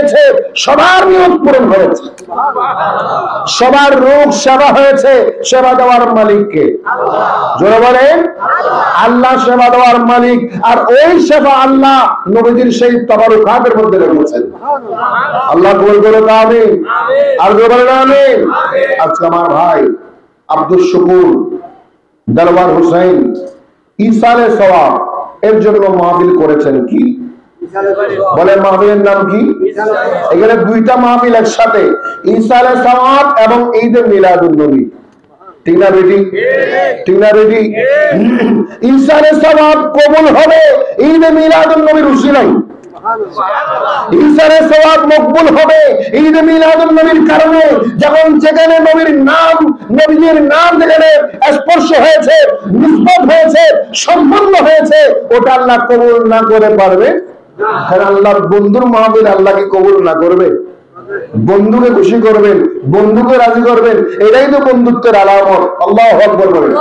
পেয়েছে সবার নিয়ত পূরণ হয়েছে, সবার রোগ সেবা হয়েছে। সেবা দেওয়ার মালিককে জোরে বলেন আল্লাহ সেবা দেওয়ার মালিক। আর ওই সেবা আল্লাহ নবীজির সেই তাবারুকাতের মধ্যে রেখেছেন। আল্লাহ কবুল করুক, আমিন। আর জোরে বলেন আমিন। আজকে আমার ভাই আব্দুল শুকুর দরবার হুসাইন ইসালে সওয়াব এর জন্য মাহফিল করেছেন। কি বলে মাহফিলের নাম কি? এখানে দুইটা মাহফিল একসাথে, ইসালে সওয়াব এবং ঈদে মিলাদুন নবী। ঠিক না বেটি? ঠিক না বেটি? ইসালে সওয়াব কবুল হবে ঈদে মিলাদুন নবীর উসিলায়, ইসালে সওয়াব মকবুল হবে ঈদে মিলাদুন নবীর কারণে। যখন যেখানে নবীর নাম, নবীর নাম যেখানে স্পর্শ হয়েছে, নিসবত হয়েছে, সম্পন্ন হয়েছে, ওটা আল্লাহ কবুল না করে পারবে? হ্যাঁ, আল্লাহর বন্ধুর মাহফিল আল্লাহ কি কবুল না করবে? বন্ধুকে খুশি করবেন, বন্ধুকে রাজি করবেন, এটাই তো বন্ধুত্বের আলামত। আল্লাহু আকবার বলেন,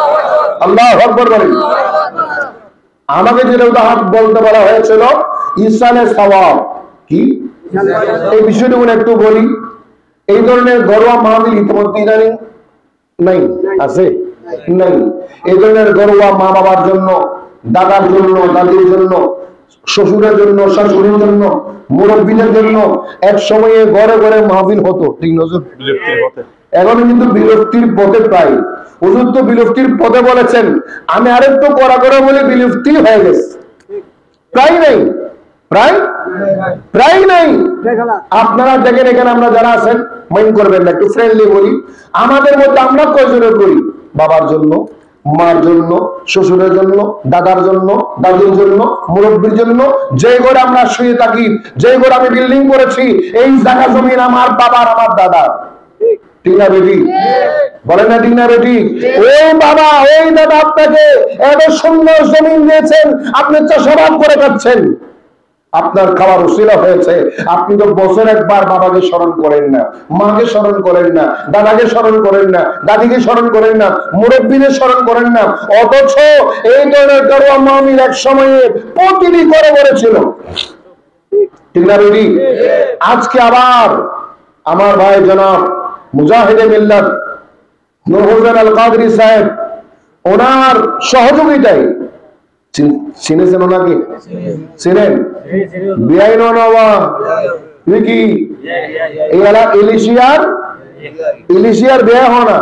আল্লাহু আকবার বলেন। আমাকে যেটা উদাহরণ বলতে বলা হয়েছিল ইসালে সওয়াব কি, এই বিষয়টুকু একটু বলি। এই ধরনের ঘরোয়া মাহফিল ইতিমধ্যে ইদানিং নাই, আছে নাই? এই ধরনের ঘরোয়া মা বাবার জন্য, দাদার জন্য, দাদির জন্য, শ্বশুরের জন্য, শাশুড়ির জন্য, মুরব্বীদের জন্য এক সময়ে ঘরে ঘরে মাহফিল হতো। ঠিক না? এখন কিন্তু বিরক্তির পথে প্রায়। হুজুর তো বিরক্তির পথে বলেছেন, আমি আরেকটু করা করে বলে বিরক্তি হয়ে গেছে। প্রায় নেই, প্রায় প্রায় নেই। আপনারা দেখেন এখানে আমরা যারা আছেন মাইন্ড করবেন না, একটু ফ্রেন্ডলি বলি। আমাদের মধ্যে আমরা কয়জনে করি? বাবার জন্য, মার জন্য, শ্বশুরের জন্য, দাদার জন্য, দাদির জন্য, মুরব্বীর জন্য। যে ঘরে আমরা শুয়ে থাকি, যে ঘরে আমি বিল্ডিং করেছি, এই জায়গা জমিন আমার বাবার, আমার দাদা। ঠিক না বেটি? বলেন না ঠিক না বেটি? ওই বাবা, ওই দাদা আপনাকে এত সুন্দর জমিন দিয়েছেন, আপনি চাষাবাদ করে খাচ্ছেন, আপনার খাওয়ার উসিলা হয়েছে। আপনি তো বছর একবার বাবাকে স্মরণ করেন না, মাকে স্মরণ করেন না, দাদাকে স্মরণ করেন না, দাদিকে স্মরণ করেন না, মুরব্বীদের স্মরণ করেন না। অথচ এই ধরনের ঘরোয়া মাহফিল এক সময়ে প্রতিটি করে করেছিল। ঠিক না বেটি? আজকে আবার আমার ভাই জনাব মুজাহিদে মিল্লাত নূর হোসেন আল কাদরি সাহেব, ওনার সহযোগিতায়, চিনেছেন ওনাকে? চিনেন? বিআইন কি ইলিশিয়ার বিয়ে হনা,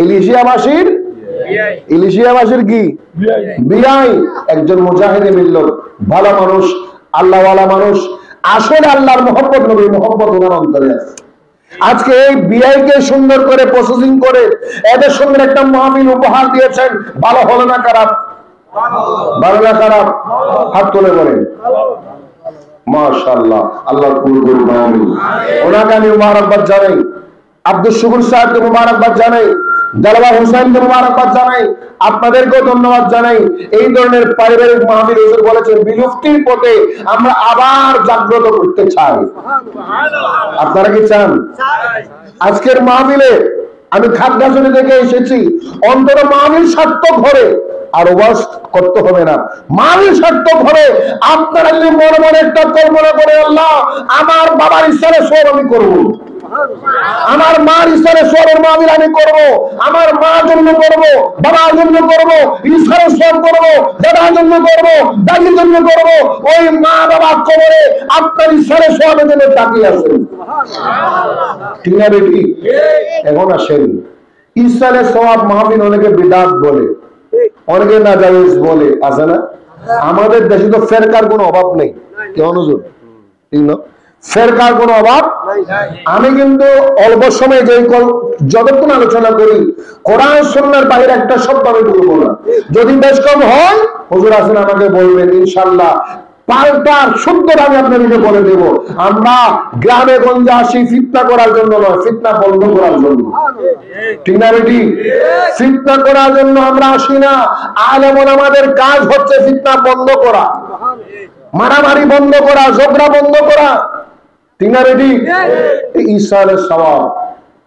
ইলিশিয়াবাসীর, ইলিশিয়াবাসীর কি বিআই, একজন মুজাহিদে মিল্লাত, ভালো মানুষ, আল্লাহওয়ালা মানুষ। আসলে আল্লাহর মহব্বত, নবীর মহব্বত ওনার অন্তরে আছে। আজকে এই বিআইকে সুন্দর করে প্রসেসিং করে এদের সুন্দর একটা মাহফিল উপহার দিয়েছেন। ভালো হলো না খারাপ? ভালো না খারাপ? হাত তুলে বলেন মাশাআল্লাহ। আল্লাহ কবুল করুন, আমিন। ওনাকে আমি মুবারকবাদ জানাই, আব্দুল শুকুর সাহেবকে মুবারকবাদ জানাই, দরবার হুসাইনকে মুবারকবাদ জানাই, আপনাদেরকেও ধন্যবাদ জানাই। এই ধরনের পারিবারিক মাহফিল হুজুর বলেছেন বিলুপ্তির পথে আমরা আবার জাগ্রত করতে চাই। আপনারা কি চান? আজকের মাহফিলে আমি খাগড়াছড়ি থেকে এসেছি, অন্তত মাহফিল সার্থক হবে, আর ওয়াজ করতে হবে না। মাহফিল সার্থক হবে আপনারা যদি মনে মনে একটা কল্পনা করে, আল্লাহ আমার বাবার ইচ্ছারে সব আমি করবো, আমার মার ইচ্ছারে সবের মাহফিল আমি করবো, আমার মার জন্য করবো, বাবার জন্য করবো, ইচ্ছারে সব করবো, দাদার জন্য করবো, দাদির জন্য করবো। ওই মা বাবা কবরে আপনার ইচ্ছারে সবের জন্য তাকিয়ে আছেন। ঠিক না বেটি? এখন আসেন, ইচ্ছারে সওয়াব মাহফিল অনেকে বিদআত বলে, অনেকে নাজায়েজ বলে, আছে না? আমাদের দেশে তো ফেরকার কোনো অভাব নেই। কেমন হুজুর? ঠিক না? ফেরকার কোনো অভাব। আমি কিন্তু অল্প সময় যে যতক্ষণ আলোচনা করি কোরআন সুন্নাহর বাইরে একটা শব্দ আমি বলবো না। যদি বেশ কম হয় হুজুর আছেন, আমাকে বলবেন, ইনশাআল্লাহ পাল্টার শুদ্ধ আমি আপনাদেরকে বলে দেব। আমরা গ্রামে গঞ্জে আসি ফিতনা করার জন্য নয়, ফিতনা বন্ধ করার জন্য। ঠিক না বেটি? ফিতনা করার জন্য আমরা আসি না। আলেম ওলামাদের কাজ হচ্ছে ফিতনা বন্ধ করা, মারামারি বন্ধ করা, ঝগড়া বন্ধ করা। ঠিক না বেটি? ইসালে সওয়াব,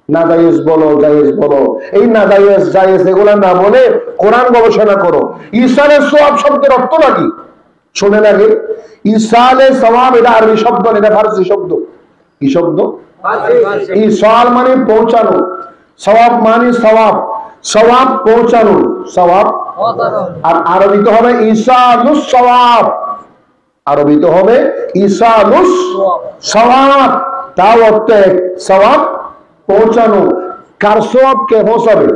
নাজায়েজ বলো জায়েজ বলো, এই নাজায়েজ জায়েজ এগুলা না বলে কোরআন গবেষণা করো। ইসালে সওয়াব শব্দের অর্থ কি? শোনেন আগে, ইসালে সওয়াব এটা আরবি শব্দ, এটা ফারসি শব্দ। কি শব্দ? ইসাল মানে পৌঁছানো, সওয়াব মানে সওয়াব, সওয়াব পৌঁছানো, সওয়াব। আর আরবিতে হবে ইসালুস সওয়াব, আরবিতে হবে ইসালুস সওয়াব, তাও অর্থ এক, সওয়াব পৌঁছানো। কার সওয়াব? কে পৌঁছাবে?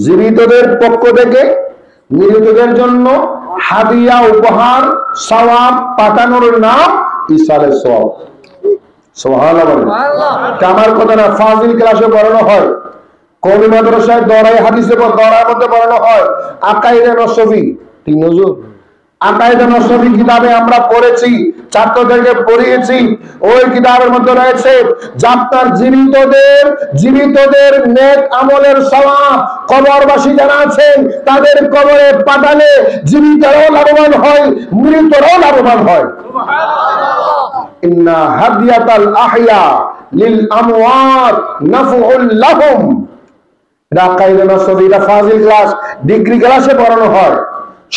জীবিতদের পক্ষ থেকে মৃতদের জন্য হাদিয়া, উপহার, সওয়াব পাঠানোর নাম ইসালে সওয়াব। সুবহানাল্লাহ। আমার কথা না, ফাজিল ক্লাসে পড়ানো হয়, কওমি মাদ্রাসায় দরাই হাদিসে দরার মধ্যে পড়ানো হয় আকাইদে নসবী। ঠিক নজর, আকাইদে নসবী কিতাবে আমরা পড়েছি, ছাত্রদেরকে পড়িয়েছি। ওই কিতাবের মধ্যে রয়েছে যে আপনার জীবিতদের নেক আমলের সওয়াব কবরবাসী যারা আছেন তাদের কবরে পাঠালে জীবিতরাও লাভবান হয়, মৃতরাও লাভবান হয়। ইন্না হাদিয়াতাল আহইয়া লিল আমওয়াত নাফউল লাহুম। আকাইদে নসবী এটা ফাজিল ক্লাস, ডিগ্রি ক্লাসে পড়ানো হয়,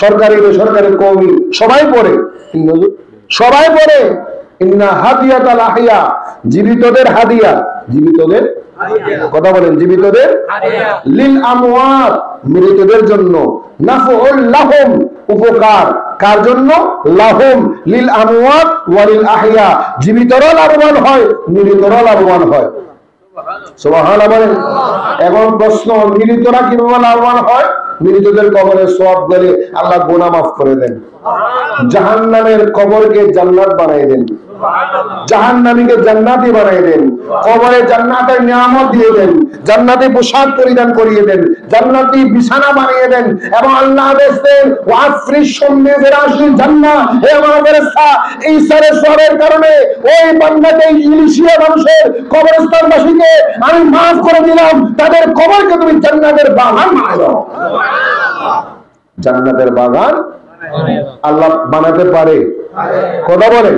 সরকারি বেসরকারি কওমি সবাই পড়ে, সবাই পড়ে। ইন্না হাদিয়াতাল আহইয়া, জীবিতদের হাদিয়া, জীবিতদের কথা বলেন, জীবিতদের লিল আমওয়াত, মৃতদের জন্য, নাফউল লাহুম, উপকার কার জন্য? লাহুম, লিল আমওয়াত ওয়া লিল আহইয়া, জীবিতরাও লাভবান হয়, মৃতরাও লাভবান হয়। সুবহানাল্লাহ বলেন। এখন প্রশ্ন, মৃতরা কিভাবে লাভবান হয়? মৃতদের কবরের সওয়াব গেলে আল্লাহ গুনাহ মাফ করে দেন, জাহান্নামের কবরকে জান্নাত বানাই দেন, জাহান্নামীকে জান্নাতি বানাই দেন, কবরে জান্নাতের নিয়ামত দিয়ে দেন, জান্নাতি পোশাক পরিধান করিয়ে দেন, জান্নাতি বিছানা বানিয়ে দেন, এবং আল্লাহ আদেশ দেন ওয়াফরিশ সুন্নি বিরাশি জান্নাত। হে আমার ফেরেশতা, এই সারে সওয়াবের কারণে ওই বান্দাকে, ইলিশিয়া মানুষের কবরস্থানবাসীকে আমি মাফ করে দিলাম, তাদের কবরকে তুমি জান্নাতের বাগান বানাই দাও। জান্নাতের বাগান আল্লাহ বানাতে পারে, কথা বলে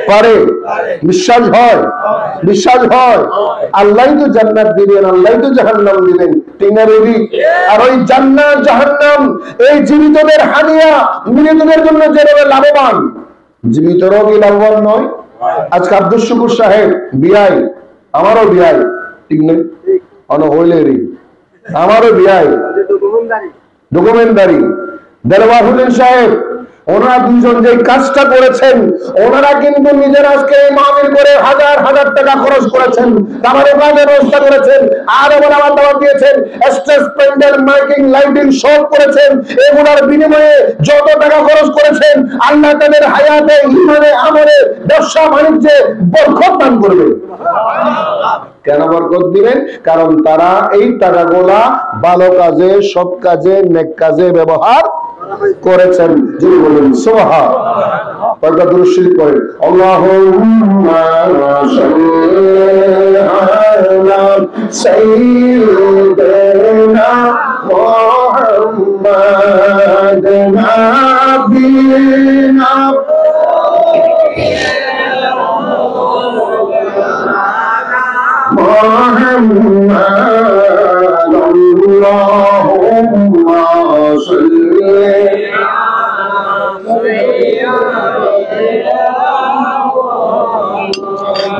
পারে, বিশ্বাস হয়, বিশ্বাস হয়। আল্লাহই তো জান্নাত দিবেন, আল্লাহই তো জাহান্নাম দিবেন, ঠিক না রবি? আর ওই জান্নাত জাহান্নাম এই জীবিতদের হাদিয়া, মৃতদের জন্য যেভাবে লাভবান, জীবিতরাও কি লাভবান নয়? আজকে আব্দুল শুকুর সাহেব বিআই, আমারও বিআই, ঠিক নেই হইলেরই, আমারও বিআই, ডকুমেন্টারি। দেলওয়ার হোসেন সাহেব, ওনারা দুজন যে কাজটা করেছেন, ওনারা কিন্তু নিজের আজকে এই মাহফিল করে হাজার হাজার টাকা খরচ করেছেন, আমার কাজের ব্যবস্থা করেছেন, আর ওনারা আমার দাওয়াত দিয়েছেন, স্টেজ প্যান্ডেল, মাইকিং, লাইটিং সব করেছেন। এগুলোর বিনিময়ে যত টাকা খরচ করেছেন, আল্লাহ তাদের হায়াতে, ইমানে, আমলে, ব্যবসা বাণিজ্যে বরকত দান করবে। কেন বরকত দিবেন? কারণ তারা এই টাকাগুলা ভালো কাজে, সৎ কাজে, নেক কাজে ব্যবহার করেছেন। যিনি বলেন সুবহানাল্লাহ, কয়েকটা দুরূদ শরীফ পড়েন। আল্লাহুম্মা সাল্লি আলা সাইয়্যিদিনা মুহাম্মাদ নাবিয়িনা মুহাম্মাদ, আল্লাহুম্মা সাল্লি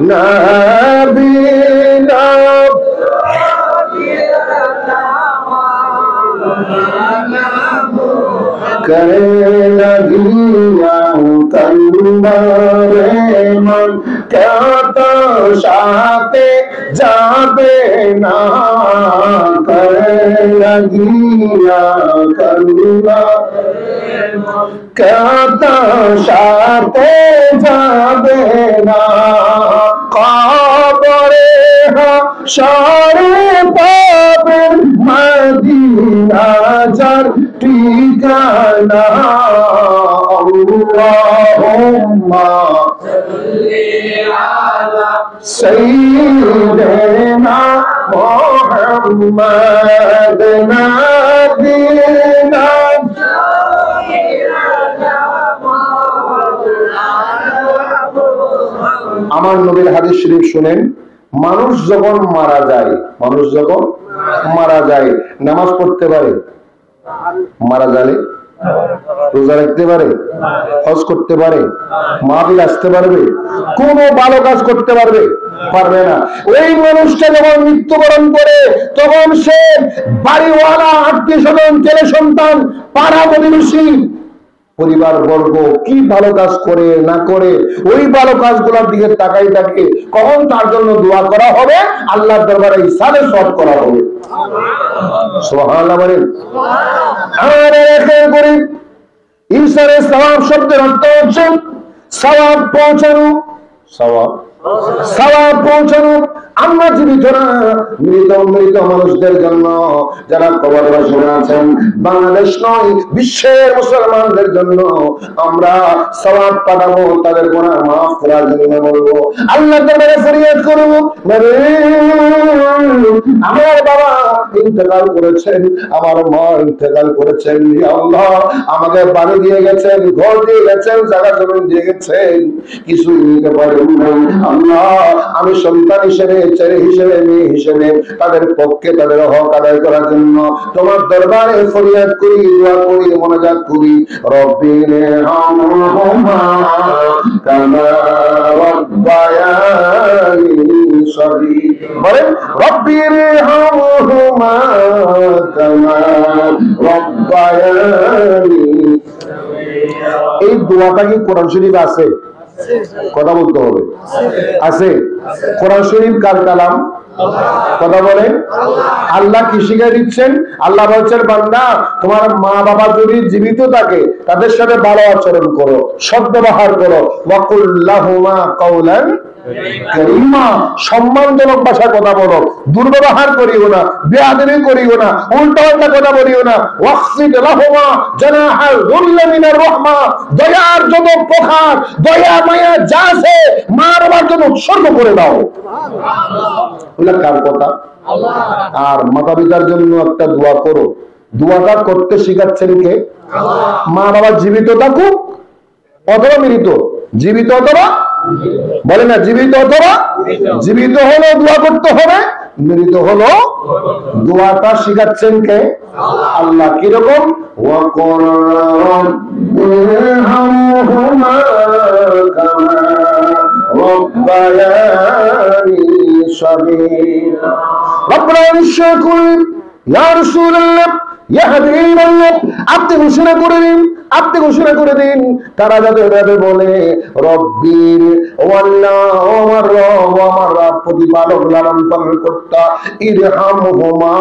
নাবিয়িনা करना दिया तंबारे मन क्या तो शाते जाबे ना करना दिया तंबा क्या तो शाते जाबे ना कबरे हाशरे पाबे मदीना जर ঠিকানা। আল্লাহুম্মা সাল্লি আলা সাইয়্যিদিনা মুহাম্মাদ নাবিয়িনা। আমার নবীর হাদিস শরীফ শুনেন, মানুষ যখন মারা যায় নামাজ পড়তে পারে? মারা গেলে রোজা রাখতে পারে, হজ করতে পারে, মাহফিল আসতে পারবে, কোন ভালো কাজ করতে পারবে? পারবে না। ওই মানুষটা যখন মৃত্যুবরণ করে তখন সে বাড়িওয়ালা, আত্মীয় স্বজন, ছেলে সন্তান, পাড়া প্রতিবেশী, পরিবার বর্গ কি ভালো কাজ করে না করে ওই ভালো কাজগুলোর দিকে তাকাই থাকে, কখন তার জন্য দোয়া করা হবে, আল্লাহর দরবারে ইসালে সওয়াব করা হবে। সুবহানাল্লাহ বলেন। আর এখানে করি ইসালে সওয়াব শব্দের অর্থ হচ্ছে সওয়াব পৌঁছানো, সওয়াব পৌঁছানো। আমরা জীবিতরা মৃত মানুষদের জন্য, যারা কবরবাসী আছেন, বাংলাদেশ নয় বিশ্বের মুসলমানদের জন্য আমরা সওয়াব পাঠাবো, তাদের গুনাহ মাফ করার জন্য বলবো, আল্লাহর দরবারে ফরিয়াদ করব, আমার বাবা ইন্তেকাল করেছেন, আমার মা ইন্তেকাল করেছেন, ইয়া আল্লাহ আমাকে বাড়ি দিয়ে গেছেন, ঘর দিয়ে গেছেন, জায়গা জমি দিয়ে গেছেন, কিছুই নিতে পারেন নাই। আল্লাহ আমি সন্তান হিসেবে, ছেলে হিসেবে, মেয়ে হিসেবে তাদের পক্ষে তাদের হক আদায় করার জন্য তোমার দরবারে ফরিয়াদ করি, দোয়া করি, মোনাজাত করি। রব্বিরহামহুমা কামা রাব্বায়ানি সগীরা। বলেন রব্বিরহামহুমা কামা রাব্বায়ানি। এই দোয়াটা কি কোরআন শরীফে আছে? কথা বলতে হবে, আছে। কোরআন শরীফ কার কালাম? কথা বলেন। আল্লাহ কি শিখিয়ে দিচ্ছেন? আল্লাহ বলছেন, বান্দা তোমার মা বাবা যদি জীবিত থাকে তাদের সাথে ভালো আচরণ করো, সদ্ব্যবহার করো। ওয়াকুল লাহুমা কাওলান কারীমা, সম্মানজনক ভাষায় কথা বলো, দুর্ব্যবহার করিও না, বেয়াদবি করিও না, উল্টাপাল্টা কথা বলিও না। ওয়াখফিদ লাহুমা জানাহাল যুল্লি মিনার রাহমা, দয়ার যত প্রখার, দয়া মায়া যা আছে মা বাবার জন্য উৎসর্গ করে দাও। সুবহানাল্লাহ। কার কথা? আল্লাহ। আর মাতা পিতার জন্য একটা দোয়া করো। দোয়াটা করতে শিখাচ্ছেন কে? আল্লাহ। মা বাবা জীবিত থাকুক অথবা মৃত, জীবিত অথবা, বলে না জীবিত অথবা, জীবিত হলো দোয়া করতে হবে, মৃত হলো দোয়াটা শিখাচ্ছেন কে? আল্লাহ। কিরকম? ওয়াকুর রব্বিরহামহুমা কামা রাব্বায়ানি সগীরা। রব্বনা নিশ্চয় করেন, ইয়া রাসূলুল্লাহ, ইয়া হাবিবাল্লাহ, আপনি ঘোষণা করে দিন, আপনি ঘোষণা করে দিন তারা যাতে এভাবে বলে, রব্বির, ও আল্লাহ, ও আমার রব, আমার রব প্রতিপালক, লালন পালন কর্তা, ইরহামহুমা,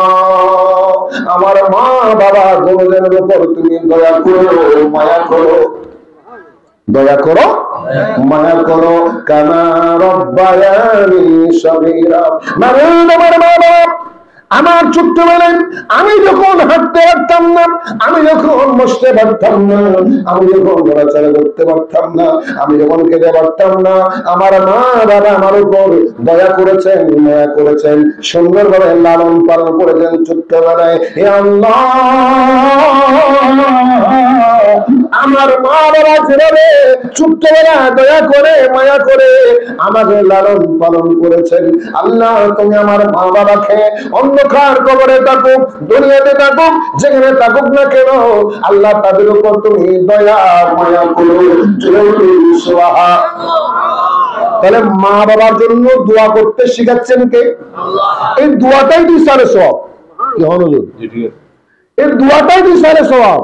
আমার মা বাবা দুজনের উপর তুমি দয়া করো, মায়া করো, দয়া করো, মায়া করো, কামা রাব্বায়ানি সগীরা। মানে আমার মা বাবা আমার ছোট্টবেলায় আমি যখন হাঁটতে পারতাম না, আমি যখন বসতে পারতাম না, আমি যখন নড়াচড়া করতে পারতাম না, আমি যখন খেতে পারতাম না, আমার মা বাবা আমার উপর দয়া করেছেন, মায়া করেছেন, সুন্দরভাবে লালন পালন করেছেন ছোট্টবেলায়। হে আল্লাহ, আমার মা বাবা যেভাবে ছোট্টবেলা দয়া করে মায়া করে আমাকে লালন পালন করেছেন, আল্লাহ তুমি আমার মা বাবাকে অন্ধকার কবরে থাকুক, দুনিয়াতে থাকুক, যেখানে থাকুক না কেন, আল্লাহ তাদের উপর তুমি দয়া মায়া করো। তাহলে মা বাবার জন্য দোয়া করতে শিখাচ্ছেন কে? এই দোয়াটাই তো ইসারে সওয়াব। কি হলো? এই দোয়াটাই তো ইসারে সওয়াব।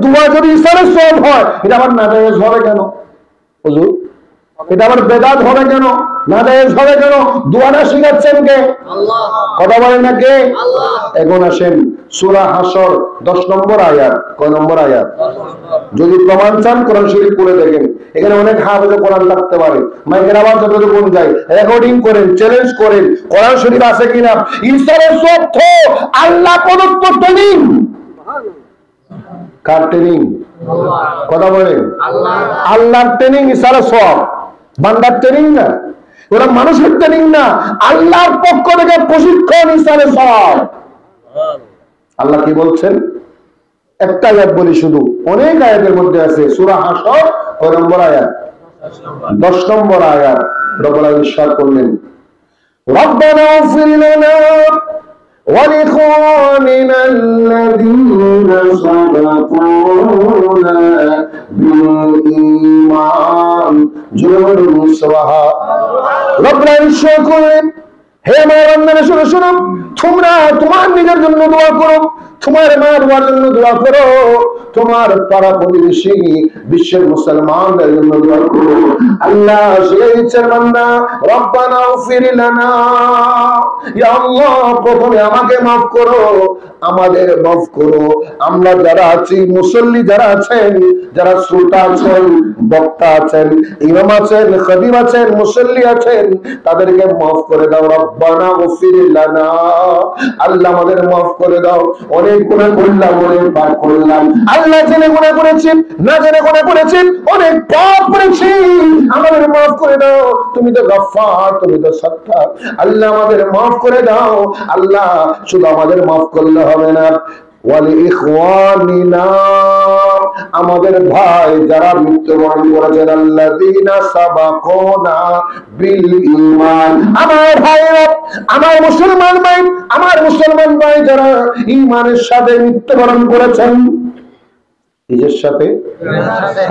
দোয়া যদি ইসারে সওয়াব হয়, এটা আবার নাজায়েজ হবে কেন? হুজুর এটা আবার বেদাত হবে কেন, নাজায়েজ হবে কেন? দোয়াটা শিখাচ্ছেন কে? আল্লাহ। কথা বলেন না কে? আল্লাহ। এখন আসেন সূরা হাসর 10 নম্বর আয়াত। কয় নম্বর আয়াত? যদি প্রমাণ চান কোরআন শরীফ পড়ে দেখেন, এখানে অনেক হাফেজ কোরআন লাগতে পারে, মাইকের আওয়াজ যতটুকু যায় রেকর্ডিং করেন, চ্যালেঞ্জ করেন, কোরআন শরীফ আছে কিনা। ঈশ্বরের সত্য আল্লাহ প্রদত্ত ট্রেনিং। কার ট্রেনিং? কথা বলেন। আল্লাহর ট্রেনিং, ইসারা সব বান্দার ট্রেনিং না, ওরা মানুষের ট্রেনিং না, আল্লাহর পক্ষ থেকে প্রশিক্ষণ, ইসারে সব। আল্লাহ কি বলছেন? একটা আয়াত বলি শুধু, অনেক আয়াতের মধ্যে আছে। সূরা হাসর কয় নম্বর আয়াত? 10 নম্বর আয়াত। রব্বুল আলামিন ইরশাদ করলেন, রব্বানা ইগফির লানা وَلِإِخْوَانِنَا الَّذِينَ سَبَقُونَا بِالْإِيمَانِ রব্বুল ইজ্জত করেন, হে আমার বান্দারা শোনো শোনো, তোমরা তোমার নিজের জন্য দোয়া করো, তোমার মা বাবার জন্য দোয়া করো, তোমার পাড়া প্রতিবেশী বিশ্বের মুসলমানদের জন্য দোয়া করো। আল্লাহ সেই ইচ্ছার বান্দা, রব্বানা ইগফির লানা, ইয়া আল্লাহ প্রথমে আমাকে মাফ করো, আমাদের মাফ করো। আমরা যারা আছি, মুসল্লি যারা আছেন, যারা শ্রোতা আছেন, বক্তা আছেন, ইমাম আছেন, খতিব আছেন, মুসল্লি আছেন, তাদেরকে মাফ করে দাও। রব্বানা ইগফির লানা, আল্লাহ আমাদের মাফ করে দাও। অনেক গুনাহ করলাম, অনেক পাপ করলাম, আল্লাহ জেনে গুনাহ করেছি, না জেনে গুনাহ করেছি, অনেক পাপ করেছি, আমাদের মাফ করে দাও। তুমি তো গফফার, তুমি তো সত্তার, আল্লাহ আমাদের মাফ করে দাও। আল্লাহ শুধু আমাদের মাফ করলে হবে না, ওয়ালিইখওয়ানিনা, আমাদের ভাই যারা মৃত্যুবরণ করেছেন, আল্লাযীনা সাবাকুনা বিল ঈমান, আমার ভাইরা, আমার মুসলমান ভাই, আমার মুসলমান ভাই যারা ঈমানের সাথে মৃত্যুবরণ করেছেন, কিসের সাথে?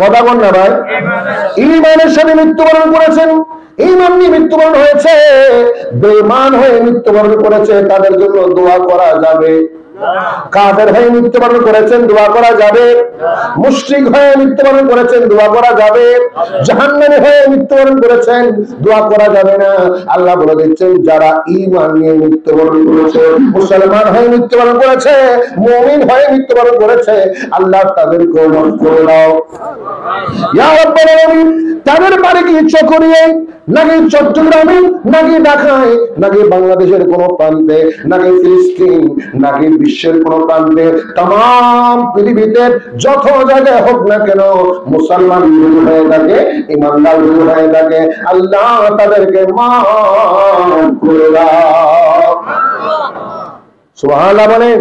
কথা বল না ভাই, ঈমানের সাথে মৃত্যুবরণ করেছেন, ঈমান নিয়ে মৃত্যুবরণ হয়েছে, বেঈমান হয়ে মৃত্যুবরণ করেছে, তাদের জন্য দোয়া করা যাবে। কাফের হয়ে মৃত্যুবরণ করেছেন, দোয়া করা যাবে। মুশরিক হয়ে মৃত্যুবরণ করেছেন, দোয়া করা যাবে। জাহান্নামী হয়ে মৃত্যুবরণ করেছেন, দোয়া করা যাবে না। আল্লাহ বলে দিচ্ছেন, যারা ঈমান নিয়ে মৃত্যুবরণ করেছে, মুসলমান হয়ে মৃত্যুবরণ করেছে, মুমিন হয়ে মৃত্যুবরণ করেছে, আল্লাহ তাদেরকে মাফ করে দাও। ইয়া রাব্বুল আলামিন, তাদের বাড়ি কি চকরিয়ে, নাকি চট্টগ্রামে, নাকি ঢাকায়, নাকি বাংলাদেশের কোন প্রান্তে, নাকি ফিলিস্তিন, নাকি বিশ্বের কোন প্রান্তে, তাম পৃথিবীতে যত জায়গায় হোক না কেন, মুসলমান বিরোধী হয়ে থাকে, ইমানদার বিরোধী হয়ে থাকে, আল্লাহ তাদেরকে মাফ করে দাও। সুবহানাল্লাহ বলেন।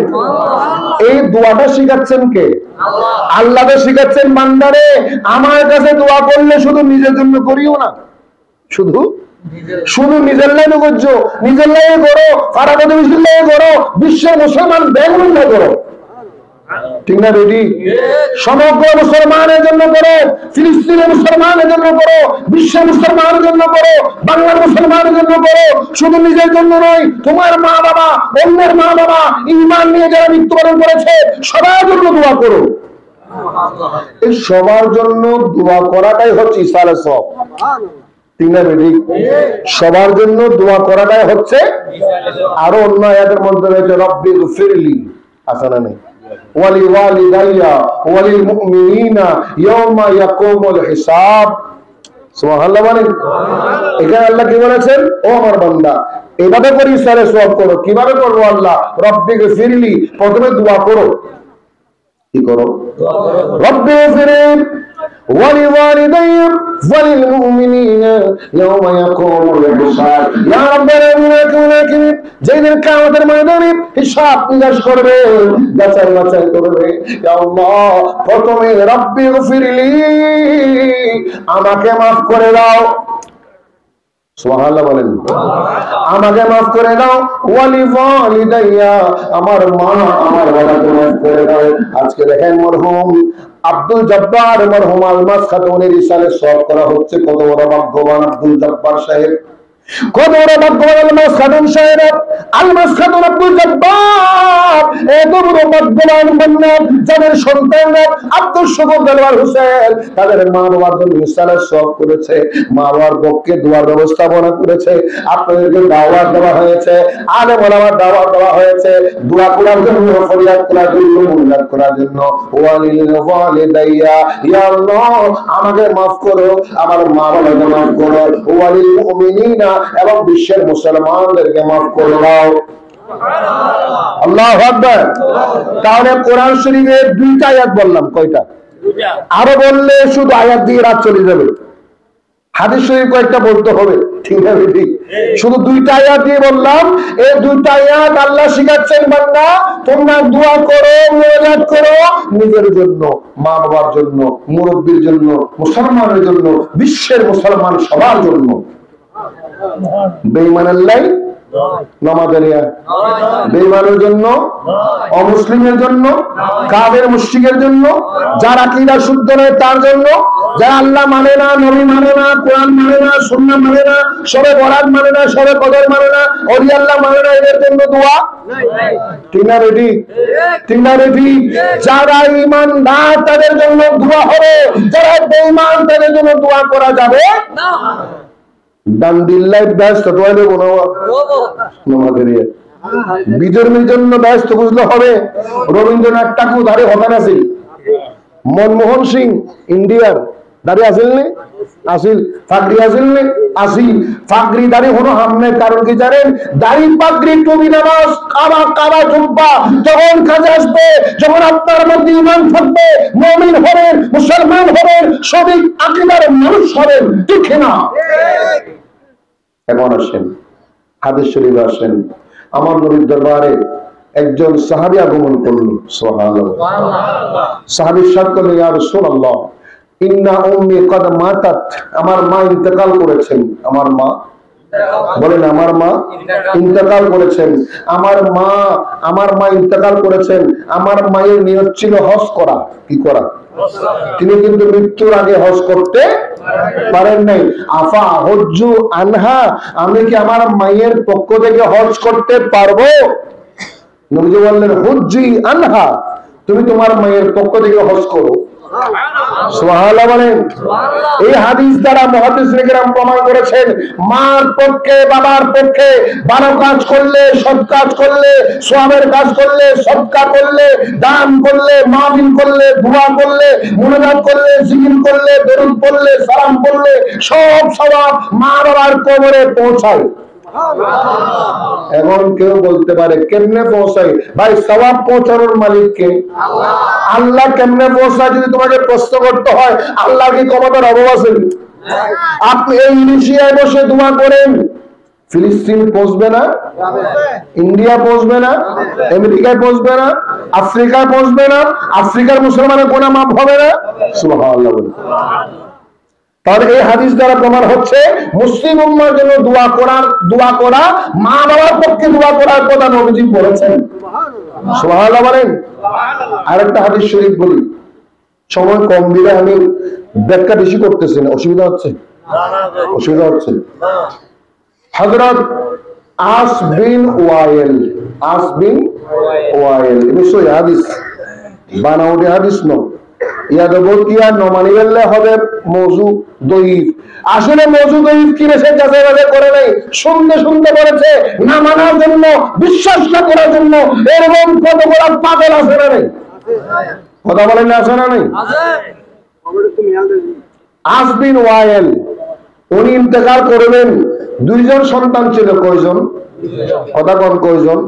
এই দোয়াটা শিখাচ্ছেন কে? আল্লাহ তো শিখাচ্ছেন, বান্দারে আমার কাছে দোয়া করলে শুধু নিজের জন্য করিও না, শুধু নিজের লাইনে করছো, নিজের লাইনে করো, পাড়া প্রতিবেশীর লাইনে করো, বিশ্বের মুসলমান বেগুন না করো, ঠিক না বেটি? সমগ্র মুসলমানের জন্য করো, ফিলিস্তিনের মুসলমানের জন্য করো, বিশ্বের মুসলমানের জন্য করো, বাংলার মুসলমানের জন্য করো, শুধু নিজের জন্য নয়, তোমার মা বাবা, অন্যের মা বাবা, ঈমান নিয়ে যারা মৃত্যুবরণ করেছে, সবার জন্য দোয়া করো। এই সবার জন্য দোয়া করাটাই হচ্ছে ইসালে সওয়াব, ঠিক না বেটি? সবার জন্য দোয়া করাটাই হচ্ছে। আরো অন্য আয়াতের মধ্যে রয়েছে, রব্বি গফিরলি, আছে না নেই? ওয়ালিওয়ালিদাইয়া ওয়ালিল মুমিনিনা ইয়াওমা ইয়াকুমুল হিসাব। সুবহানাল্লাহ বলেন। এখানে আল্লাহ কি বলেছেন? ও আমার বান্দা, এভাবে করে ইসালে সওয়াব করো। কিভাবে করবো? আল্লাহ রব্বি গফিরলি, প্রথমে দোয়া করো। কি করো? রব্বি গফিরলি ولوالدي وللمؤمنين يوم يقوم الحساب। يا رب العالمين, যেদিন কিয়ামতের ময়দানে হিসাব নিকাশ করবে, যাচাই বাছাই করবে, ইয়া আল্লাহ প্রথমে রব্বি গফিরলি, আমাকে মাফ করে দাও। সুবহানাল্লাহ বলেন। আমাকে মাফ করে দাও। ওয়ালিওয়ালিদাইয়া, আমার মা আমার বাবাকে মাফ করে দাও। আজকে দেখেন মরহুম আব্দুল জব্বার, মরহুম আলমাস খাতুনের ইসালে সওয়াব করা হচ্ছে। কত বড় ভাগ্যবান আব্দুল জব্বার সাহেব, কত বড় ভাগ্যবান আলমাস খাতুন সাহেব। আলমাস খাতুন আব্দুল জব্বার এত বড় ভাগ্যবান বান্দা, যাদের সন্তানরা আব্দুল শুকুর দেলোয়ার হোসেন তাদের মা বাবার জন্য ইসালে সওয়াব করেছে, মা বাবার পক্ষে দোয়ার ব্যবস্থাপনা করেছে, আপনাদেরকে দাওয়াত দেওয়া হয়েছে, আলেম ওলামার দাওয়াত দেওয়া হয়েছে, দোয়া করার জন্য, ফরিয়াদ করার জন্য, মুনাজাত করার জন্য। ওয়ালিল ওয়ালিদাইয়া, ইয়া আল্লাহ আমাকে মাফ করো, আমার মা বাবাকে মাফ করো। ওয়ালিল মুমিনিনা, এবং বিশ্বের মুসলমানদেরকে মাফ করে দাও। আল্লাহু আকবার। তাহলে কোরআন শরীফের দুইটা আয়াত বললাম, কয়টা? আরো বললে শুধু আয়াত দিয়ে রাত চলে যাবে। হাদিস শরীফ কয়েকটা বলতে হবে, ঠিক আছে? ঠিক, শুধু দুইটা আয়াত দিয়ে বললাম। এই দুইটা আয়াত আল্লাহ শিখাচ্ছেন, বান্দা তোমরা দোয়া করো, মুনাজাত করো, নিজের জন্য, মা বাবার জন্য, মুরব্বির জন্য, মুসলমানের জন্য, বিশ্বের মুসলমান সবার জন্য। বেঈমানের লাই নামাজের বেঈমানের জন্য, অমুসলিমের জন্য, কাফের মুশরিকের জন্য, যার আকীদা শুদ্ধ নয় তার জন্য, যারা আল্লাহ মানে না, নবী মানে না, কোরআন মানে না, সুন্নাহ মানে না, শবে বরাত মানে না, শবে কদর মানে না, ওলি আল্লাহ মানে না, এদের জন্য দোয়া ঠিক না রেডি? ঠিক না রেডি? যারা ঈমানদার তাদের জন্য দোয়া হবে, যারা বেঈমান তাদের জন্য দোয়া করা যাবে না। ডান্ডিল্লাই ব্যস্ত দোয়া দেবো না আমাদের বিধর্মীর জন্য ব্যস্ত বুঝলে হবে। রবীন্দ্রনাথ ঠাকুর ধারে হতান আছিল, মনমোহন সিং ইন্ডিয়ার দাঁড়ি আসিল নি? আসিল। ফাকরি আসিল নি? আসিল। ফাকরি দাঁড়ি হলো হামনের কারণ কি জানেন? দাড়ি পাগড়ি টুপি নামাজ কাবা কাবা জুব্বা যখন কাজে আসবে, যখন আপনার মধ্যে ঈমান থাকবে, মুমিন হবেন, মুসলমান হবেন, সঠিক আকীদার মানুষ হবেন, ঠিক না? এখন আসেন হাদিস শরীফে আসেন, আমার নবীর দরবারে একজন সাহাবী আগমন করলো। সুবহানাল্লাহ। সাহাবী ইরশাদ করলেন, ইয়া রাসূলুল্লাহ ইন্না উম্মি ক্বাদ মাতাত, আমার মা ইন্তেকাল করেছেন। আমার মা বলেন, আমার মা ইন্তেকাল করেছেন। আমার মা ইন্তেকাল করেছেন। আমার মায়ের নিয়ত ছিল হজ করা। কি করা? তিনি কিন্তু মৃত্যুর আগে হজ করতে পারেন নাই। আফা হজ্জু আনহা, আমি কি আমার মায়ের পক্ষ থেকে হজ করতে পারবো? নবীজি বললেন, হুজ্জি আনহা, তুমি তোমার মায়ের পক্ষ থেকে হজ করো। সুবহানাল্লাহ বলেন। এই হাদিস দ্বারা মুহাদ্দিসিনে কেরাম প্রমাণ করেছেন, মার পক্ষে বাবার পক্ষে ভালো কাজ করলে, সৎ কাজ করলে, সওয়াবের কাজ করলে, সদকা করলে, দান করলে, মাহফিল করলে, দোয়া করলে, মুনাজাত করলে, জিকির করলে, দরুদ পড়লে, সালাম পড়লে, সব সওয়াব মা বাবার কবরে পৌঁছায়। এখন কেউ বলতে পারে কেমনে পৌঁছায়? ভাই, সওয়াব পৌঁছানোর মালিক কে? আল্লাহ। কেমনে পৌঁছায় যদি তোমাকে প্রশ্ন করতে হয়, আল্লাহ কি ক্ষমতার অভাব আছে? আপনি এই ইন্দোনেশিয়ায় বসে দোয়া করেন, ফিলিস্তিন পৌঁছবে না? ইন্ডিয়া পৌঁছবে না? আমেরিকায় পৌঁছবে না? আফ্রিকায় পৌঁছবে না? আফ্রিকার মুসলমানের গোনা মাফ হবে না? সুবহানাল্লাহ। তাহলে এই হাদিস দ্বারা প্রমাণ হচ্ছে মুসলিম উম্মার জন্য দোয়া করা, মা বাবার পক্ষে দোয়া করার কথা নবীজি বলেছেন। সুবহানাল্লাহ বলেন। আরেকটা হাদিস শরীফ বলি, সময় কম দিলে আমি ব্যাখ্যা বেশি করতেছি না, অসুবিধা হচ্ছে? অসুবিধা হচ্ছে? হযরত আস বিন ওয়াইল, ini সহিহ হাদিস, বানাওটি হাদিস নয়। ইয়াদবতিয়া নমানি গেলে হবে মওযু দঈফ। আসলে মওযু দঈফ কি বেশি যাচাই বাছাই করে নাই, শুনতে বলেছে না মানার জন্য, বিশ্বাস না করার জন্য। এরকম কত বড় পাগল আছে না নাই? কথা বলেন না, আছে না নাই? আস বিন ওয়াইল উনি ইন্তেকাল করলেন, দুইজন সন্তান ছিল। কয়জন? কথা কোন কয়জন?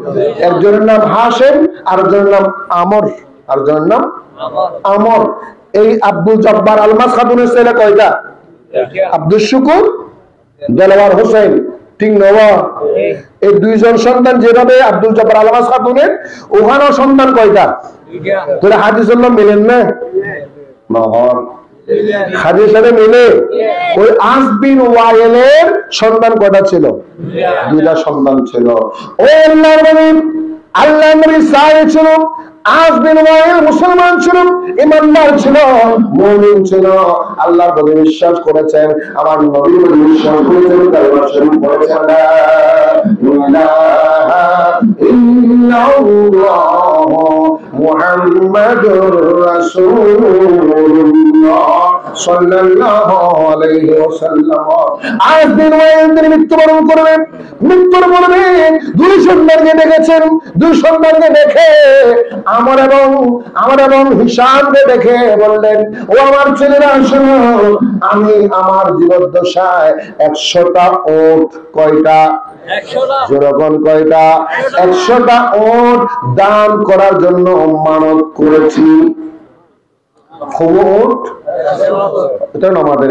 একজনের নাম হাশেম, আরেকজনের নাম আমর। আরেকজনের নাম আমর। এই আব্দুল জব্বার আলমাস খাতুনের ছেলে কয়টা? আব্দুল শুকুর, দেলাওয়ার হোসেন, ঠিক নবা? এই দুইজন সন্তান যেভাবে আব্দুল জব্বার আলমাস খাতুনের, ওখানেও সন্তান কয়টা? তোরা হাদিসুল্লাহ মিলেন না? নহর হাদিসের সাথে মিলে। ওই আস বিন ওয়াইলের সন্তান কয়টা ছিল? দুইটা সন্তান ছিল। ও আল্লাহর নবী, আল্লাহর নবী সাহাবী ছিল। আস বিন ওয়াইল মুসলমান ছিল, ঈমানদার ছিল, মুমিন ছিল, আল্লাহর প্রতি বিশ্বাস করেছেন, আমার নবীর প্রতি বিশ্বাস করেছেন, কালেমা শরীফ পড়েছেন, লা ইলাহা ইল্লাল্লাহ মুহাম্মাদুর রাসূলুল্লাহ সাল্লাল্লাহু আলাইহি ওয়াসাল্লাম। আস বিন ওয়াইল তিনি মৃত্যুবরণ করবেন। মৃত্যুর পূর্বে দুই সন্তানকে দেখেছেন। দুই সন্তানকে দেখে আমার এবং হিসাবকে দেখে বললেন, ও আমার ছেলেরা শোনো, আমি আমার জীবদ্দশায় 100টা ওট, কয়টা? 100টা। যেরকম কয়টা? 100টা ওট দান করার জন্য মানত করেছি। ওট এটা আমাদের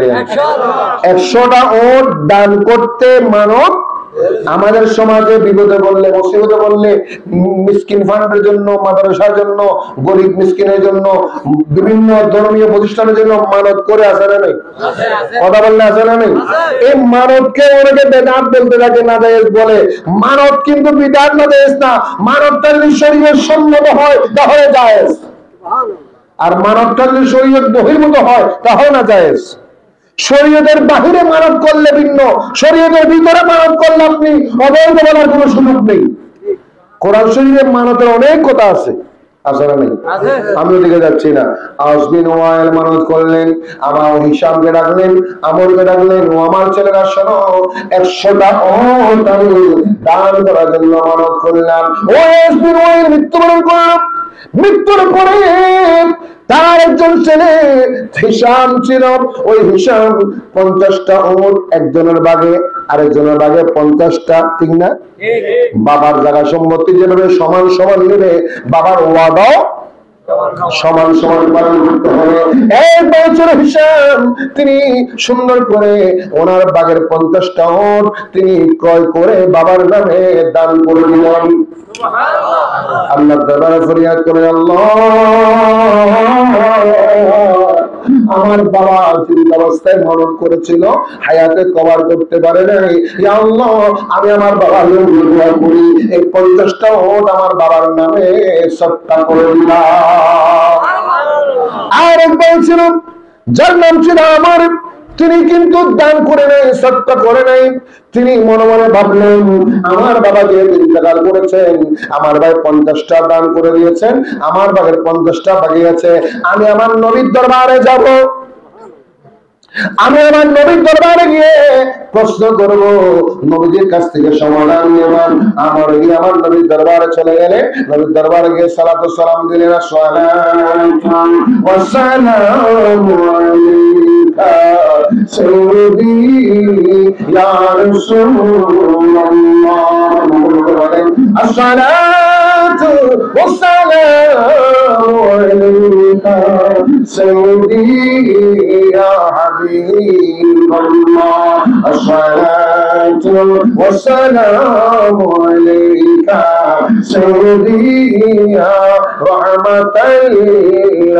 100টা ওট দান করতে মানত আমাদের সমাজে বিপদে বললে, মুসিবতে বললে, মিসকিন ফান্ডের জন্য, মাদ্রাসার জন্য, গরিব মিসকিনের জন্য, বিভিন্ন ধর্মীয় প্রতিষ্ঠানের জন্য মানত করে আসে না নেই? কথা বললে আসে না নেই? এই মানতকে অনেকে বেদাত বলতে থাকে, না জায়েজ বলে। মানত কিন্তু বিদাত না, জায়েজ না। মানতটা যদি শরীয়ত সম্মত হয় তাহলে জায়েজ, আর মানতটা যদি শরীয়ত বহির্ভূত হয় তাহলে না জায়েজ। শরীয়তের বাহিরে মানত করলে ভিন্ন, শরীয়তের ভিতরে মানত করলে আপনি অবৈধ বলার কোনো সুযোগ নেই। কোরআন শরীফে মানতের অনেক কথা আছে, আসলে নেই? আমি ওদিকে যাচ্ছি না। আসবিন ওয়াইল মানত করলেন, আমার হিসামকে ডাকলেন, আমরকে ডাকলেন, ও আমার ছেলেরা শোনো, 100টা ওট আমি দান করার জন্য মানত করলাম। ও আসবিন ওয়াইল মৃত্যুবরণ করল। মৃত্যুর পরে তার একজন ছেলে হিসাম ছিল। ওই হিসাম 50টা উট একজনের ভাগে, আরেকজনের ভাগে 50টা, ঠিক না? বাবার জায়গা সম্পত্তি যেভাবে সমান সমান নেবে, বাবার ওয়াদাও সমান সমান পালন করতে হবে। এক বছর হিসাম তিনি সুন্দর করে ওনার বাগের 50টা উট তিনি ক্রয় করে বাবার নামে দান করে দিলেন। আল্লাহর দরবারে ফরিয়াদ করে, আল্লাহ আমার বাবা জীবিত অবস্থায় মরণ করেছিল, হায়াতে কভার করতে পারে নাই। ইয়া আল্লাহ, আমি আমার বাবার নামে দোয়া করি, এই 50টা ওট আমার বাবার নামে সদকা করে দিলাম। আর একবার ছিল যার নাম ছিল আমার, তিনি কিন্তু দান করে নাই, সদকা করে নাই। তিনি মনে মনে ভাবলেন, আমার বাবা যে ইন্তেকাল করেছেন, আমার ভাই 50টা দান করে দিয়েছেন, আমার ভাগের 50টা বাকি আছে। আমি আমার নবীর দরবারে যাব, আমি আমার নবীর দরবারে গিয়ে প্রশ্ন করব, নবীজির কাছ থেকে সমাধান নেবেন। আমার গিয়ে আমার নবীর দরবারে চলে গেলে, নবীর দরবারে গিয়ে সালাতু সালাম দিলেন, আসসালামু ওয়া সালামু আলাইকা সাইয়্যিদি ইয়া রাসূলুল্লাহ, আসসালাতু ওয়া সালামু আলাইকা সাইয়্যিদি ইয়া হাবিবাল্লাহ, আসসালাতু ওয়া সালামু আলাইকা সাইয়্যিদি ইয়া রাহমাতাল লিল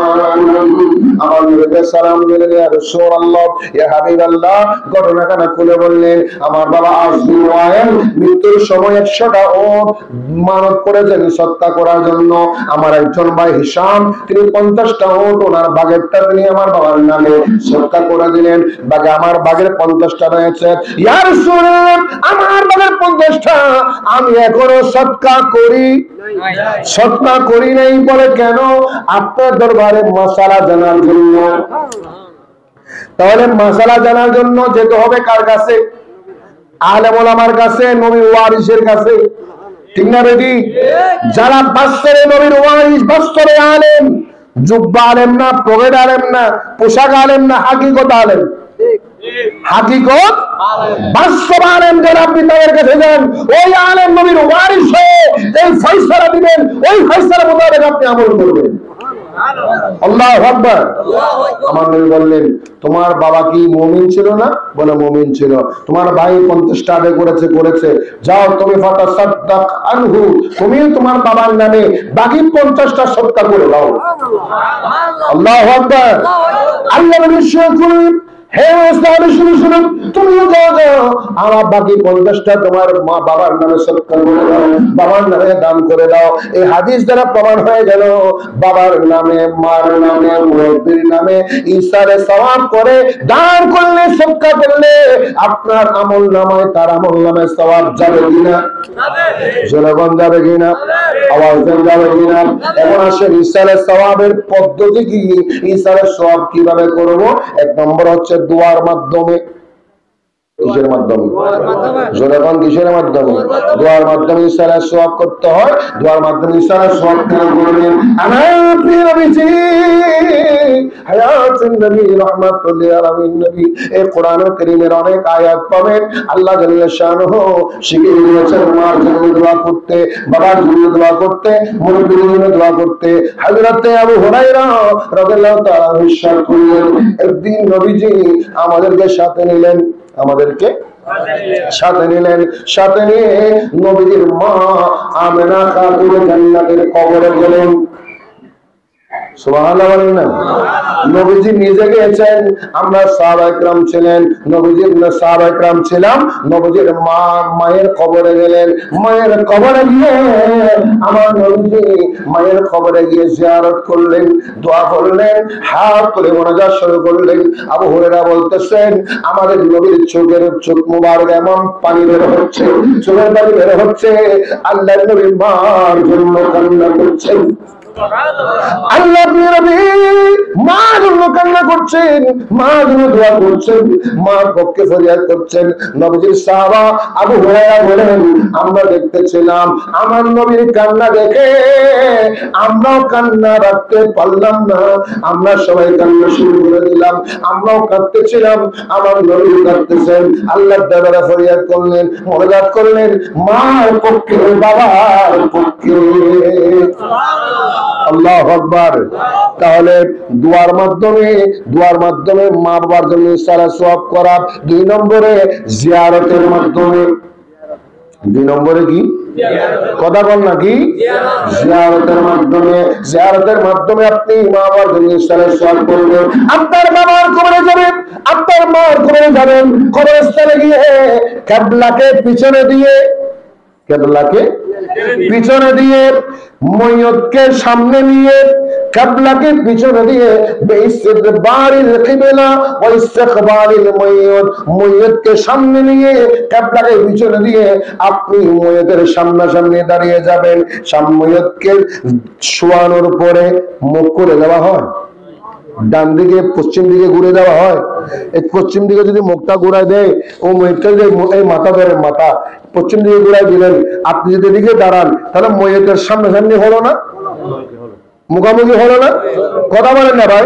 আলামিন। আমার নবীকে সালাম দিলেন, ইয়া রাসূলুল্লাহ, ইয়া হাবিবাল্লাহ। ঘটনাটা খুলে বললেন, আমার বাবা আসবিন ওয়াইল মৃত্যুর সময় 100টা ওট মানত করেছেন সদকা করার জন্য। আমার একজন ভাই হিসাম, তিনি 50টা ওট ওনার ভাগেরটা তিনি আমার বাবার নামে সদকা করে দিলেন। বাগে আমার ভাগের 50টা রয়েছে। ইয়া রাসূলুল্লাহ, আমার ভাগের 50টা আমি এখনো সদকা করি নাই। বলে কেন? আপনার দরবারে মাসালা জানার জন্য। তাহলে মাসালা জানার জন্য যেতে হবে কার কাছে? আলেম ওলামার কাছে, নবীর ওয়ারিসের কাছে, ঠিক না বেটি? যারা বাস্তবে নবীর ওয়ারিস, বাস্তবে আলেম, জুব্বা আলেম না, পকেট আলেম না, পোশাক আলেম না, হাকিকত আলেম। হাকিকত বাস্তব আলেম যারা, আপনি তাদের কাছে যান, ওই আলেম নবীর ওয়ারিস হয়ে এই ফয়সালা দিবেন, ওই ফয়সালা মোতাবেক আপনি আমল করবেন। আল্লাহু আকবার। আমার নবী বললেন, তোমার বাবা কি মুমিন ছিল না? বলে মুমিন ছিল। তোমার ভাই 50টা আদায় করেছে, যাও তুমি ফাতাসাদদাক আনহু, তুমি তোমার বাবার নামে বাকি 50টা সদকা করে দাও। আল্লাহু আকবার। আল্লাহ নবী শুনুন, হে ওস্তাদ শুনুন, তুমিও যাও, আমার বাকি 50টা তোমার মা বাবার নামে সদকা করে দাও, বাবার নামে দান করে দাও। এই হাদিস দ্বারা প্রমাণ হয়ে গেল, বাবার নামে, মার নামে, মুরব্বির নামে ইসারে সওয়াব করে দান করলে, সদকা করলে আপনার আমল নামায়, তার আমল নামায় সওয়াব যাবে কিনা? জনগণ যাবে কিনা? আওয়াজ যাবে কিনা? এখন আসেন ইসারে সওয়াবের পদ্ধতি কি, ইসারে সওয়াব কিভাবে করব? এক নম্বর হচ্ছে দোয়ার মাধ্যমে। কিসের মাধ্যমে? জনগণ কিসের মাধ্যমে? দোয়ার মাধ্যমে ইশারা সওয়াব করতে হয়। দোয়ার মাধ্যমে ইশারা সওয়াব করবেন। আমার প্রিয় নবীজি, হায়াতুন নবী, রাহমাতুল লিল আলামিন নবী, এই কোরআনুল কারীমের অনেক আয়াত পাবেন। আল্লাহ জাল্লা শানুহু শিখিয়ে দিয়েছেন মার জন্য দোয়া করতে, বাবার জন্য দোয়া করতে, মুরব্বির জন্য দোয়া করতে। হযরত আবু হুরায়রা রাদিয়াল্লাহু তাআলা ইরশাদ করলেন, একদিন নবীজি আমাদেরকে সাথে নিলেন, আমাদেরকে সাথে নিলেন, সাথে নিয়ে নবীজির মা আমেনা খাতুন জান্নাতের কবরে গেলেন। সুবহানাল্লাহ বলেন না? নবীজি নিজে গিয়েছেন, আমরা সাহাবায়ে কেরাম ছিলেন, নবীজির সাহাবায়ে কেরাম ছিলাম, নবীজির মায়ের কবরে গেলেন। মায়ের কবরে গিয়ে আমার নবীজি মায়ের কবরে গিয়ে জিয়ারত করলেন, দোয়া করলেন, হাত তুলে মোনাজাত শুরু করলেন। আবু হুরায়রা বলতেছেন আমাদের নবীর চোখ মুবারক এমন পানি বের হচ্ছে, চোখের পানি বের হচ্ছে, আল্লাহর নবী মার জন্য কান্না করছেন। আল্লাহ নবী মার জন্য কান্না করছেন, মার জন্য দোয়া করছেন, মার পক্ষে ফরিয়াদ করছেন। নবীজির সাহাবা আবু হুরায়রা বলেন আমরা দেখতেছিলাম, আমার নবীর কান্না দেখে আমরাও কান্না রাখতে পারলাম না, আমরা সবাই কান্না শুরু করে দিলাম, আমরাও কাঁদতেছিলাম, আমার নবী কাঁদতেছেন। আল্লাহর দরবারে ফরিয়াদ করলেন, মোনাজাত করলেন, মার পক্ষে বাবার পক্ষে। আল্লাহু আকবার। তাহলে দুয়ার মাধ্যমে মা বাবার জন্য ইশারা সওয়াব করা। 2 নম্বরে জিয়ারতের মাধ্যমে। 2 নম্বরে কি কথা বল নাকি? জিয়ারতের মাধ্যমে আপনি মা বাবার জন্য ইশারা সওয়াব করবেন। আপনার বাবার কবরে যাবেন, আপনার মার কবরে যাবেন, কবরস্থানে গিয়ে কিবলাকে পিছনে দিয়ে ময়্যতকে সামনে নিয়ে, কিবলাকে পিছনে দিয়ে বেইস্তিকবারিল কিবলা ওয়া ইস্তিকবারিল ময়্যতকে সামনে নিয়ে কিবলাকে পিছনে দিয়ে আপনি ময়্যতের সামনাসামনি দাঁড়িয়ে যাবেন। ময়্যতকে শোয়ানোর পরে মুখ করে দেওয়া হয়, ডান দিকে পশ্চিম দিকে ঘুরে দেওয়া হয়। এই পশ্চিম দিকে যদি মুখটা ঘুরায় দেয়, ও ময়ূরটা যে এই মাথা ধরে মাথা পশ্চিম দিকে ঘুরাই দিলেন, আপনি যদি এদিকে দাঁড়ান তাহলে ময়ূরের সামনাসামনি হলো না, মুখামুখি হলো না? কথা বলেন না ভাই?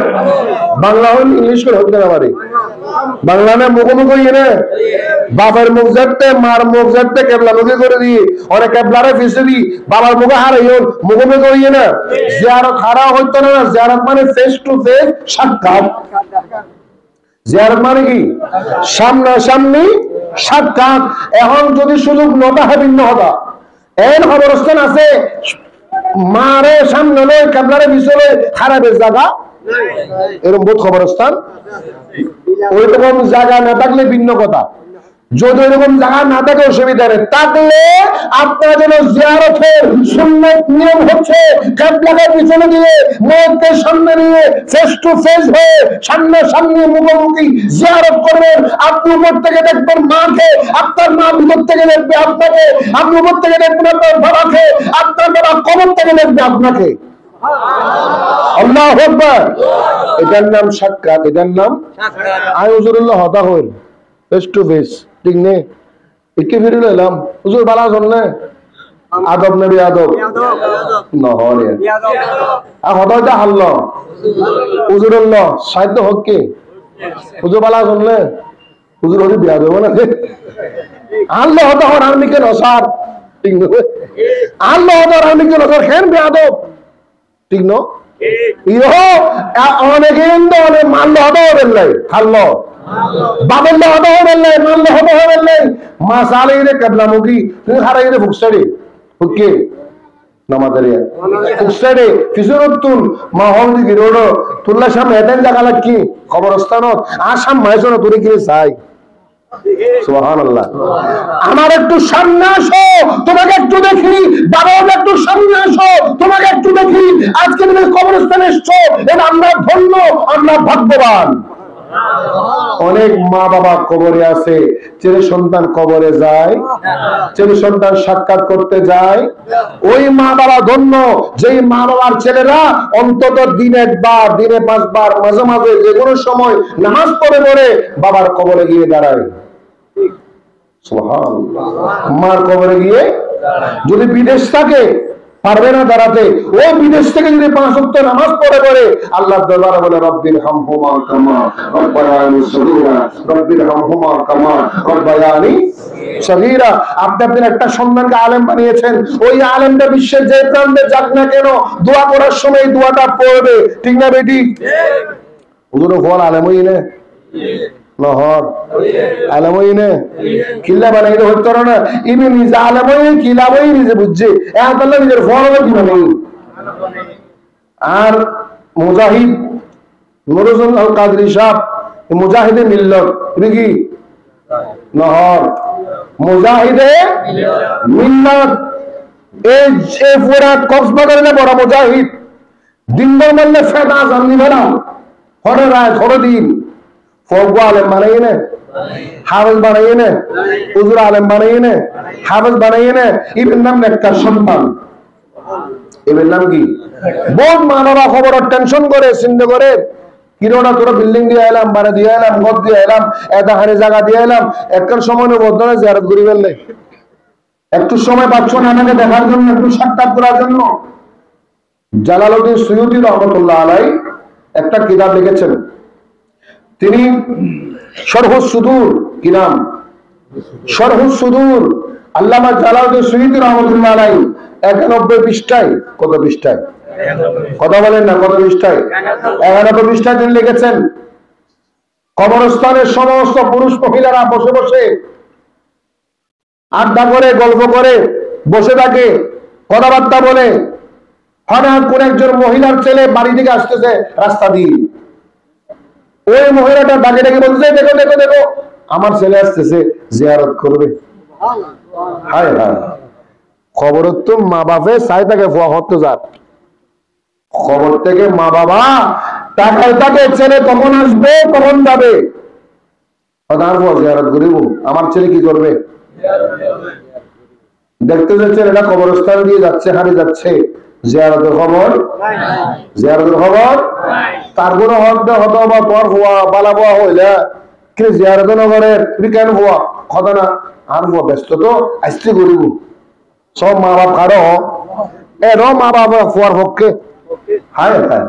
বাংলা হল ইংলিশ করে হতে না পারে, বাংলা না মুখোমুখি হইয়ে না, বাবার মুখ যাতে মার মুখ যাতে কেবলা মুখে করে দিয়ে অনেক কেবলারে ফিসে দিই, বাবার মুখে হারাই হল মুখোমুখি হইয়ে না। জিয়ারত হারা হইতো না, জিয়ারত মানে ফেস টু ফেস সাক্ষাৎ। জিয়ারত মানে কি? সামনাসামনি সাক্ষাৎ। এখন যদি সুযোগ নতা ভিন্ন হতা এন খবরস্থান আছে, মারে সামনে লয় কেবলারে পিছনে খারাপের জায়গা, এরকম বহুত খবরস্থান। ওই রকম জায়গা না থাকলে ভিন্ন কথা, যদি এরকম জায়গা না থাকে অসুবিধা নেই, থাকলে আপনার জন্য জিয়ারতের সুন্নাত নিয়ম হচ্ছে কিবলাকে পিছনে দিয়ে ময়ূরকে সামনে নিয়ে ফেস টু ফেস হয়ে সামনাসামনি মুখোমুখি জিয়ারত করবেন। আপনি উপর থেকে দেখবেন মাকে, আপনার মা ভিতর থেকে দেখবে আপনাকে, আপনি উপর থেকে দেখবেন আপনার বাবাকে, আপনার বাবা কবর থেকে দেখবে আপনাকে। আল্লাহু আকবার। এটার নাম সাক্ষাৎ, এটার নাম আয় হুজুরুল্লাহ হতা হইল ফেস টু ফেস। ঠিক নেই একে ফিরে এলাম হুজুর বালা শুনলে আদব নেবি আদব নহলে হতা হারল হুজুরুল্লাহ সাহিত্য হোক কি হুজুর বালা শুনলে হুজুর হলি বিয়া দেবো না আল্লাহ হতা হন আর্মিকে নসার। ঠিক নয় আল্লাহ হতা আর্মিকে নসার খেন বিয়া দেব। ঠিক ন ইহ অনেকে অনেক মাল্য হতা হবেন নাই হারল বাবল্লা হতা হবেন নাই মাল্য হতা হবেন নাই মাসালে ইরে কেবলামুখী তুমি হারাই ইরে ফুকসারি ওকে নামাদারিয়া ফুকসারি ফিসুরতুল মাহমদি গিরোড তুল্লা সামনে এতেন জায়গা লাগকি কবরস্থানত আসাম মাইসন তোরে কি চাই। সুবহানাল্লাহ। আমার একটু সামনে আসো তোমাকে একটু দেখি, বাবা একটু সামনে আসো তোমাকে একটু দেখি। আজকে তুমি কবরস্থানে এসছো, এটা আমরা ধন্য, আমরা ভাগ্যবান। অনেক মা বাবা কবরে আছে, ছেলে সন্তান কবরে যায়, ছেলে সন্তান সাক্ষাৎ করতে যায়। ওই মা বাবা ধন্য যেই মা বাবার ছেলেরা অন্তত দিনে 1 বার, দিনে 5 বার, মাঝে মাঝে যে কোনো সময় নামাজ পড়ে পড়ে বাবার কবরে গিয়ে দাঁড়ায়। সুবহানাল্লাহ। মার কবরে গিয়ে যদি বিদেশ থাকে পারবে না দাঁড়াতে, ওই বিদেশ থেকে যদি 5 ওয়াক্ত নামাজ পড়ে পড়ে আল্লাহর দরবারে বলে রব্বির হামহুমা কামা রব্বায়ানি সগীরা, রব্বির হামহুমা কামা রব্বায়ানি সগীরা। আপনি একটা সন্তানকে আলেম বানিয়েছেন, ওই আলেমটা বিশ্বের যে প্রান্তে যাক না কেন দোয়া করার সময় দোয়াটা পড়বে। ঠিক না বেটি? হুজুর ফল আলেম হই না নহর আলমই নে কিল্লা বানাই হইতো না ইনি নিজে আলমই কিলাবই নিজে বুঝছে এখন নিজের ফল কি মানে আর মুজাহিদ নুরুল আল কাদরি সাহেব মুজাহিদে মিল্লত কি নহর মুজাহিদে মিল্লত এই পুরা কক্সবাজারে বড় মুজাহিদ দিনদার মানলে ফেদা জানি বেলা হরে রায় হরে দিন ফগু আলেম বানাই নে হাফেজ বানাই নে হুজুর আলেম বানাই নে হাফেজ বানাই নে ইবের নাম একটা সন্তান এবার নাম কি বহুত মানরা খবর টেনশন করে চিন্তা করে কিরোনা তোরা বিল্ডিং দিয়ে এলাম বাড়ি দিয়ে এলাম ঘর দিয়ে এলাম এটা হারে জায়গা দিয়ে এলাম একটার সময় বদলে জিয়ারত করি ফেললে একটু সময় পাচ্ছ না আমাকে দেখার জন্য একটু সাক্ষাৎ করার জন্য জালালউদ্দিন সুয়ুতি রহমতুল্লাহ আলাই একটা কিতাব লিখেছেন তিনি শরহুস সুদূর কি নাম শরহুস সুদূর আল্লামা জালালউদ্দিন সুয়ুতি রহমতুল্লাহ আলাই 91 পৃষ্ঠায় কত পৃষ্ঠায় কথা বলেন না কত পৃষ্ঠায় 91 পৃষ্ঠায় তিনি লিখেছেন কবরস্থানের সমস্ত পুরুষ মহিলারা বসে বসে আড্ডা করে গল্প করে বসে থাকে কথাবার্তা বলে হঠাৎ কোন একজন মহিলার ছেলে বাড়ি থেকে আসতেছে রাস্তা দিয়ে ওই মহিলাটা ডাকে ডাকে বলছে দেখো দেখো দেখো আমার ছেলে আসতেছে জিয়ারত করবে হায় হায় খবর তো মা বাপে চাই থাকে হতো যার খবর থেকে মা বাবা টাকায় তাকে ছেলে কখন আসবে কখন যাবে জিয়ারত করিব আমার ছেলে কি করবে দেখতে যাচ্ছেন এটা কবরস্থান দিয়ে যাচ্ছে হারিয়ে যাচ্ছে জিয়ারতের খবর জিয়ারতের খবর তার কোনো হদ্দে হতো বা তোর হওয়া বালা হওয়া হইলে কি জিয়ারত নগরে তুই কেন হওয়া কথা না আর হওয়া ব্যস্ত তো আসতে করিব সব মা বাপ কারো এরও মা বাবা হওয়ার পক্ষে হায় হায়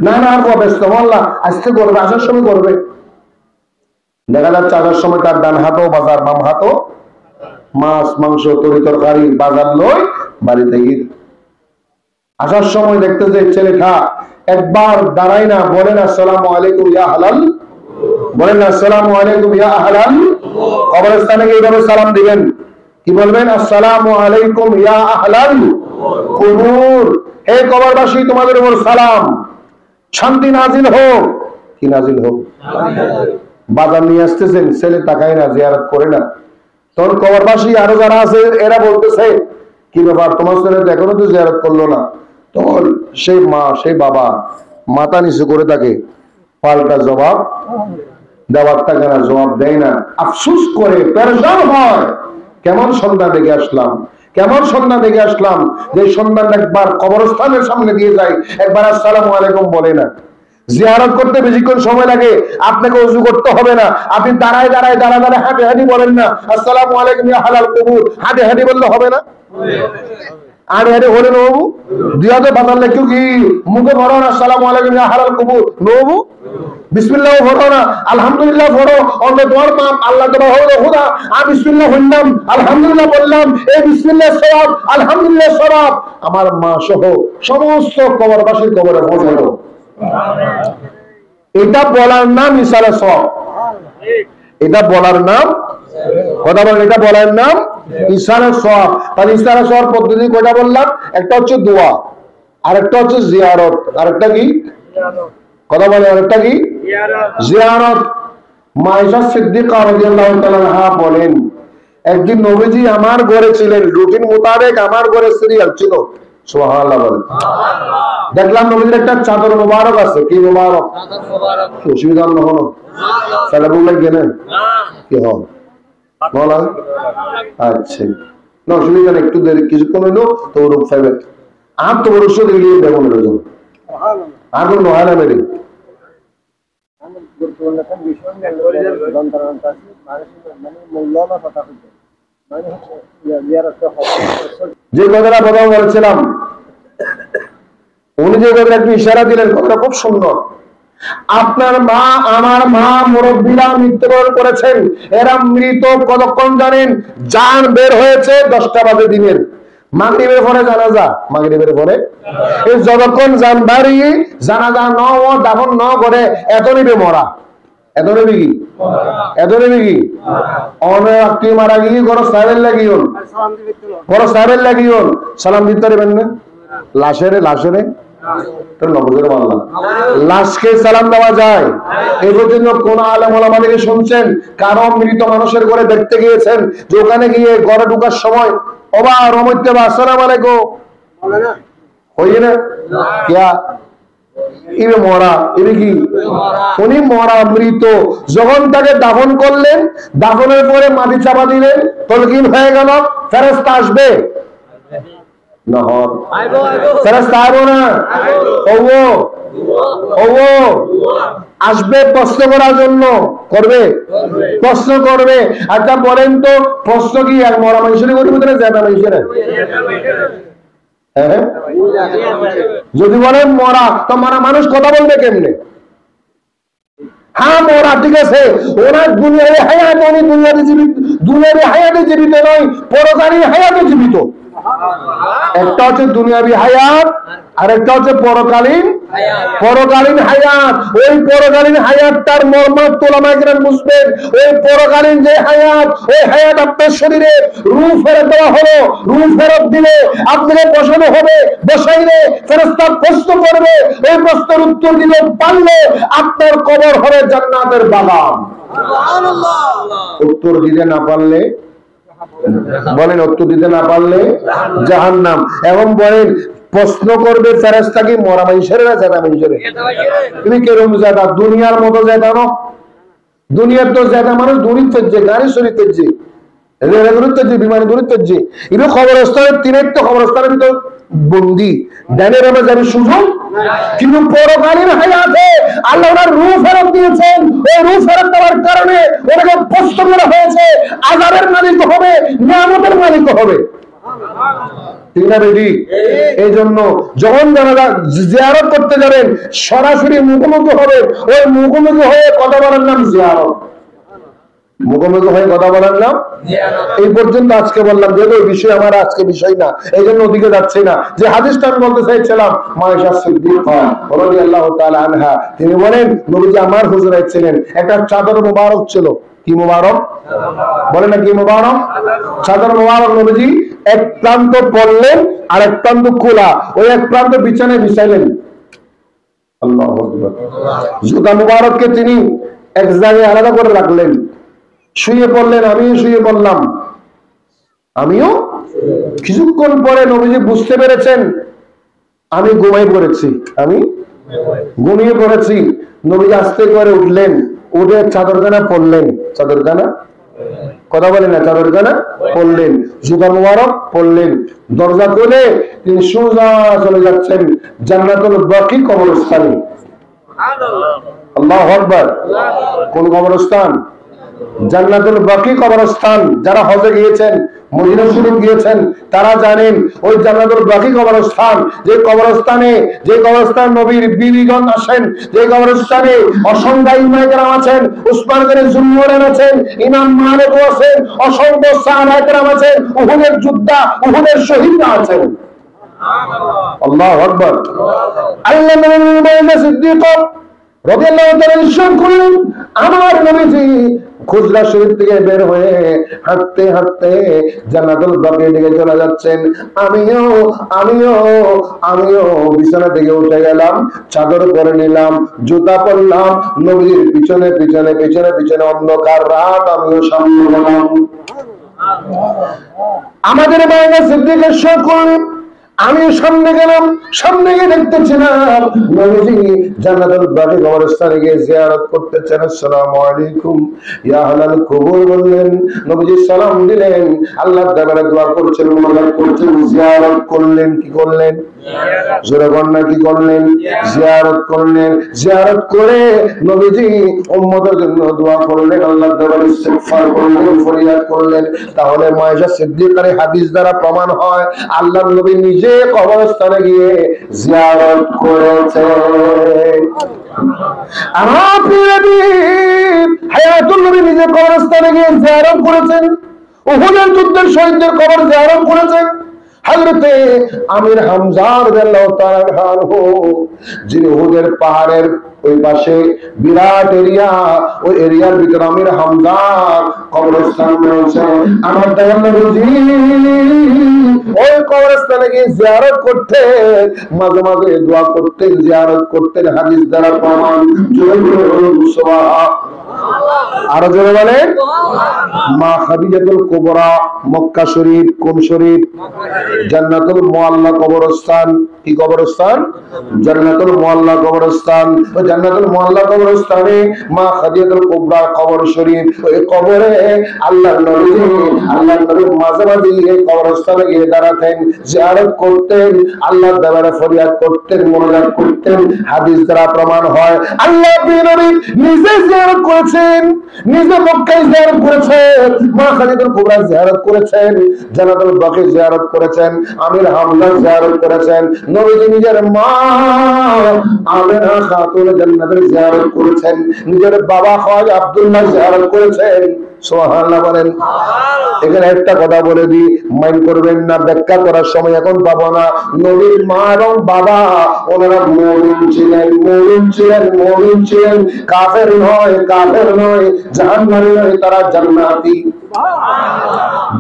না না আর হওয়া ব্যস্ত বললা আসতে করবে আসার সময় করবে দেখা যাচ্ছে আসার সময় তার ডান হাতও বাজার বাম হাতও মাছ মাংস তরি তরকারি বাজার লই বাড়িতে গিয়ে আসার সময় দেখতে যে ছেলেটা একবার দাঁড়াই না বলেন আসসালামু আলাইকুম ইয়া হালাল বলেন আসসালামু আলাইকুম ইয়া হালাল কবরস্থানে গিয়ে এইভাবে সালাম দিবেন কি বলবেন আসসালামু আলাইকুম ইয়া আহলাল কুবুর হে কবরবাসী তোমাদের উপর সালাম শান্তি নাজিল হোক কি নাজিল হোক বাজার নিয়ে আসতেছেন ছেলে তাকায় না জিয়ারত করে না তখন কবরবাসী আরো যারা আছে এরা বলতেছে কি ব্যাপার তোমার ছেলে তো এখনো তো জিয়ারত করলো না তখন সেই মা সেই বাবা মাথা নিচু করে থাকে পাল্টা জবাব দেওয়ার থাকে না জবাব দেয় না আফসোস করে পেরেশান হয় কেমন সন্ধ্যা দেখে আসলাম কেমন সন্ধ্যা দেখে আসলাম যে সন্ধ্যা একবার কবরস্থানের সামনে দিয়ে যায় একবার আসসালামু আলাইকুম বলে না জিয়ারত করতে বেশিক্ষণ সময় লাগে আপনাকে ওযু করতে হবে না আপনি দাঁড়ায় দাঁড়ায় দাঁড়ায় দাঁড়ায় হাঁটে হাঁটি বলেন না আসসালামু আলাইকুম ইয়া হালাল কুবুর হাঁটে হাঁটি বললে হবে না আরে আরে হলে নবু দিয়াতে বাজার লেখো কি মুখে ভরো না আসসালামু আলাইকুম ইয়া হালাল কুবুর নবু বিসমিল্লাহ ভরো না আলহামদুলিল্লাহ ভরো অন্য তোমার নাম আল্লাহ তোমার হলো খোদা আমি বিসমিল্লাহ বললাম আলহামদুলিল্লাহ বললাম এই বিসমিল্লাহ সওয়াব আলহামদুলিল্লাহ সওয়াব আমার মা সহ সমস্ত কবরবাসীর কবরে পৌঁছালো এটা বলার নাম ইশারা সওয়াব এটা বলার নাম কথা বলেন এটা বলার নাম ইশারা সওয়াব তাহলে ইশারা সওয়াব পদ্ধতি কয়টা বললাম একটা হচ্ছে দোয়া আরেকটা হচ্ছে জিয়ারত আরেকটা কি কথা বলে আরেকটা কি জিয়ারত মায়েশা সিদ্দিকা রাদিয়াল্লাহু তাআলা আনহা বলেন একদিন নবীজি আমার ঘরে ছিলেন রুটিন মোতাবেক আমার ঘরে সিরিয়াল ছিল সুবহানাল্লাহ বলেন দেখলাম নবীজির একটা চাদর মোবারক আছে কি মোবারক অসুবিধা না হলো সালামুল্লাহ গেলেন কি হল বলা আচ্ছা না অসুবিধা নেই একটু দেরি কিছুক্ষণ হইলো তো রূপ পাইবে আর তো বড় সুদ দিলে বেমন হয়ে যাবে আর কোনো হয় না মেরে যে কথাটা প্রথম বলেছিলাম উনি যে কথাটা একটু ইশারা দিলেন কথাটা খুব সুন্দর আপনার মা আমার মা মুরব্বীরা মৃত্যুবরণ করেছেন এরা মৃত কতক্ষণ জানেন জান বের হয়েছে 10টা বাজে দিনের মাগরিবের পরে জানাজা মাগরিবের পরে এই যতক্ষণ জান বাড়ি জানাজা ন দাফন ন করে এত নিবে মরা এত নেবে কি এত নেবে কি অনেক আত্মি মারা গিয়ে করো সাহেবের লাগিও করো সাহেবের লাগিও সালাম দিতে পারবেন না লাশেরে লাশেরে লাশকে সালাম দেওয়া যায়। এই পর্যন্ত কোন আলেম ওলামা থেকে শুনছেন কারো মৃত মানুষের ঘরে দেখতে গিয়েছেন যে ওখানে গিয়ে ঘরে ঢোকার সময় ওবা রমতে বা আসসালামু আলাইকুম হইয়ে না কিয়া ইবে মরা ইবে কি উনি মরা মৃত যখন তাকে দাফন করলেন দাফনের পরে মাটি চাপা দিলেন তলকিন হয়ে গেল ফেরেশতা আসবে আসবে প্রশ্ন করার জন্য করবে প্রশ্ন করবে। আচ্ছা বলেন তো প্রশ্ন কি আর মরা মানুষের করবে না জেতা মানুষের? যদি বলেন মরা তো মরা মানুষ কথা বলবে কেমনে? হ্যাঁ মরা ঠিক আছে ওনার দুনিয়ার হায়াত উনি দুনিয়াতে জীবিত দুনিয়ার হায়াতে জীবিত নয় পরকালীন হায়াতে জীবিত। একটা হচ্ছে দুনিয়াবি হায়াত আর একটা হচ্ছে পরকালীন পরকালীন হায়াত। ওই পরকালীন হায়াতটার মর্মার্থ উলামায়ে কেরাম বুঝবেন। ওই পরকালীন যে হায়াত ওই হায়াত আপনার শরীরে রূহ ফেরত দেওয়া হলো, রূহ ফেরত দিলে আপনাকে বসানো হবে, বসাইলে ফেরেশতা প্রশ্ন করবে, ওই প্রশ্নের উত্তর দিলে পারলে আপনার কবর হবে জান্নাতের বাগান। সুবহানাল্লাহ। উত্তর দিতে না পারলে বলেন উত্তর দিতে না পারলে জাহান্নাম। এবং বলেন প্রশ্ন করবে ফেরেশতা কি মরা মানুষের না জেতা মানুষের? তুমি কেরম জেতা? দুনিয়ার মতো জেতানো? দুনিয়ার তো জেতা মানুষ দূরিত হচ্ছে গাড়ি শরীর হচ্ছে বিমানে দূরিত হচ্ছে এগুলো খবরস্থানের তিনের তো খবরস্থানের ভিতর বন্দি ডানের আমার যাবে সুযোগ। কিন্তু পরকালীন হায়াতে আল্লাহ ওনার রূহ ফেরত দিয়েছেন। ওই রূহ ফেরত দেওয়ার কারণে ওনাকে প্রশ্ন করা হয়েছে আযাবের মালিক হবে নিয়ামতের মালিক হবে। ঠিক না বেটি? এই জন্য যখন যারা জিয়ারত করতে যাবেন সরাসরি মুখোমুখি হবে। ওই মুখোমুখি হয়ে কথা বলার নাম জিয়ারত। মুখোমুখি হয়ে কথা বলার নাম এই পর্যন্ত আজকে বললাম। যেহেতু এই বিষয় আমার আজকে বিষয় না এই জন্য ওদিকে যাচ্ছি না। যে হাদিসটা আমি বলতে চাইছিলাম মায়েশা সিদ্দিকা রাদিয়াল্লাহু তাআলা আনহা তিনি বলেন নবীজি আমার হুজুরায় ছিলেন, একটা চাদর মোবারক ছিল। কি মোবারক? বলে না কি মোবারক? চাদর মোবারক নবীজি এক প্রান্ত পরলেন আর এক প্রান্ত খোলা, ওই এক প্রান্ত বিছানায় বিছাইলেন। আল্লাহু আকবার। জুতা মোবারককে তিনি এক জায়গায় আলাদা করে রাখলেন, শুয়ে পড়লেন, আমিও শুয়ে পড়লাম। আমিও কিছুক্ষণ পরে নবীজি বুঝতে পেরেছেন আমি ঘুমিয়ে পড়েছি, আমি ঘুমিয়ে পড়েছি। নবীজি আস্তে করে উঠলেন, উঠে চাদরখানা পরলেন, চাদরখানা কথা বলেন না চাদরখানা পরলেন, জুতা মোবারক পরলেন, দরজা খুলে তিনি সোজা চলে যাচ্ছেন জান্নাতুল বাকি কবরস্থানে। আল্লাহু আকবার। কোন কবরস্থান? জান্নাতুল বাকি কবরস্থান। যারা হজে গিয়েছেন মদিনা শরীফ গিয়েছেন তারা জানেন ওই জান্নাতুল বাকি কবরস্থান, যে কবরস্থান নবীর বিবিগণ আসেন, যে কবরস্থানে অসংখ্য ইমাম কেরাম আছেন, উসমান গনি জুন্নুরান আছেন, ইমাম মালিক আছেন, অসংখ্য সাহাবা কেরাম আছেন, উহুদের যোদ্ধা উহুদের শহীদরা আছেন। আল্লাহু আকবার। আল্লাহ নবী সিদ্দিক রাদিয়াল্লাহু তাআলা ইরশাদ করেন আমার নবীজি খুজরা শরীফ থেকে বের হয়ে হাঁটতে হাঁটতে জান্নাতুল বাকির দিকে চলে যাচ্ছেন। আমিও বিছানা থেকে উঠে গেলাম, চাদর পরে নিলাম, জুতা পরলাম, নবীর পিছনে পিছনে পিছনে পিছনে অন্ধকার রাত আমিও সামনে গেলাম। আমাদের মায়েরা সিদ্দিকের সাথ করলেন, আমি সামনে গেলাম, সামনে গিয়ে দেখতেছিলাম নবীজি জান্নাতুল বাকি কবরস্থানে গিয়ে জিয়ারত করতেছেন। আসসালামু আলাইকুম ইয়া আহলাল কবর বললেন, নবীজি সালাম দিলেন, আল্লাহর দরবারে দোয়া করছেন, মোনাজাত করছেন, জিয়ারত করলেন। কি করলেন? জোরে বলেন না কি করলেন? জিয়ারত করলেন। জিয়ারত করে নবীজি উম্মতের জন্য দোয়া করলেন, আল্লাহর দরবারে ইস্তিগফার করলেন, ফরিয়াদ করলেন। তাহলে মায়েশা সিদ্দিকার হাদিস দ্বারা প্রমাণ হয় আল্লাহর নবী নিজে কবরস্থানে গিয়ে জিয়ারত করেছে। আমার প্রিয় নবী হায়াতুল নবী নিজে কবরস্থানে গিয়ে জিয়ারত করেছেন, উহুদের যুদ্ধের শহীদদের কবর জিয়ারত করেছেন। হযরতে আমির হামজা রাদিয়াল্লাহু তাআলা আনহু যিনি উহুদের পাহাড়ের ওই পাশে বিরাট এরিয়া, ওই এরিয়ার ভিতরে আমির হামজার কবরস্থান রয়েছে। আমার দয়াল নবীজি ওই কবরস্থানে গিয়ে জিয়ারত করতেন, মাঝে মাঝে দোয়া করতেন, জিয়ারত করতেন, হাদিস দ্বারা প্রমাণ। আরো জোরে বলেন মা খাদিজাতুল কুবরা মক্কা শরীফ কোন শরীফ? জান্নাতুল মুআল্লা কবরস্থান। কি কবরস্থান? জান্নাতুল মুআল্লা কবরস্থান। ওই জান্নাতুল মুআল্লা কবরস্থানে মা খাদিজাতুল কুবরা কবর শরীফ। ওই কবরে আল্লাহর নবী মাঝে মাঝে এই কবরস্থানে গিয়ে দাঁড়াতেন, জিয়ারত করতেন, আল্লাহর দরবারে ফরিয়াদ করতেন, মোনাজাত করতেন। হাদিস দ্বারা প্রমাণ হয় আল্লাহ নবী নিজে জিয়ারত করেছেন, নিজে মক্কায় জিয়ারত করেছেন, মা খাদিজাতুল কুবরা জিয়ারত করেছেন, জান্নাতুল বাকি জিয়ারত করেছেন, আমির হামজা জিয়ারত করেছেন, নবীজি নিজের মা আমিনা খাতুন জান্নাতের জিয়ারত করেছেন, নিজের বাবা খাজা আব্দুল্লাহ জিয়ারত করেছেন। সুবহানাল্লাহ বলেন। এখানে একটা কথা বলে দিই, মাইন্ড করবেন না, ব্যাখ্যা করার সময় এখন পাবো না। নবীর মা এবং বাবা ওনারা মুমিন ছিলেন, মুমিন ছিলেন, মুমিন ছিলেন, কাফের নয়, কাফের নয়, জাহান্নামী নয়, তারা জান্নাতি।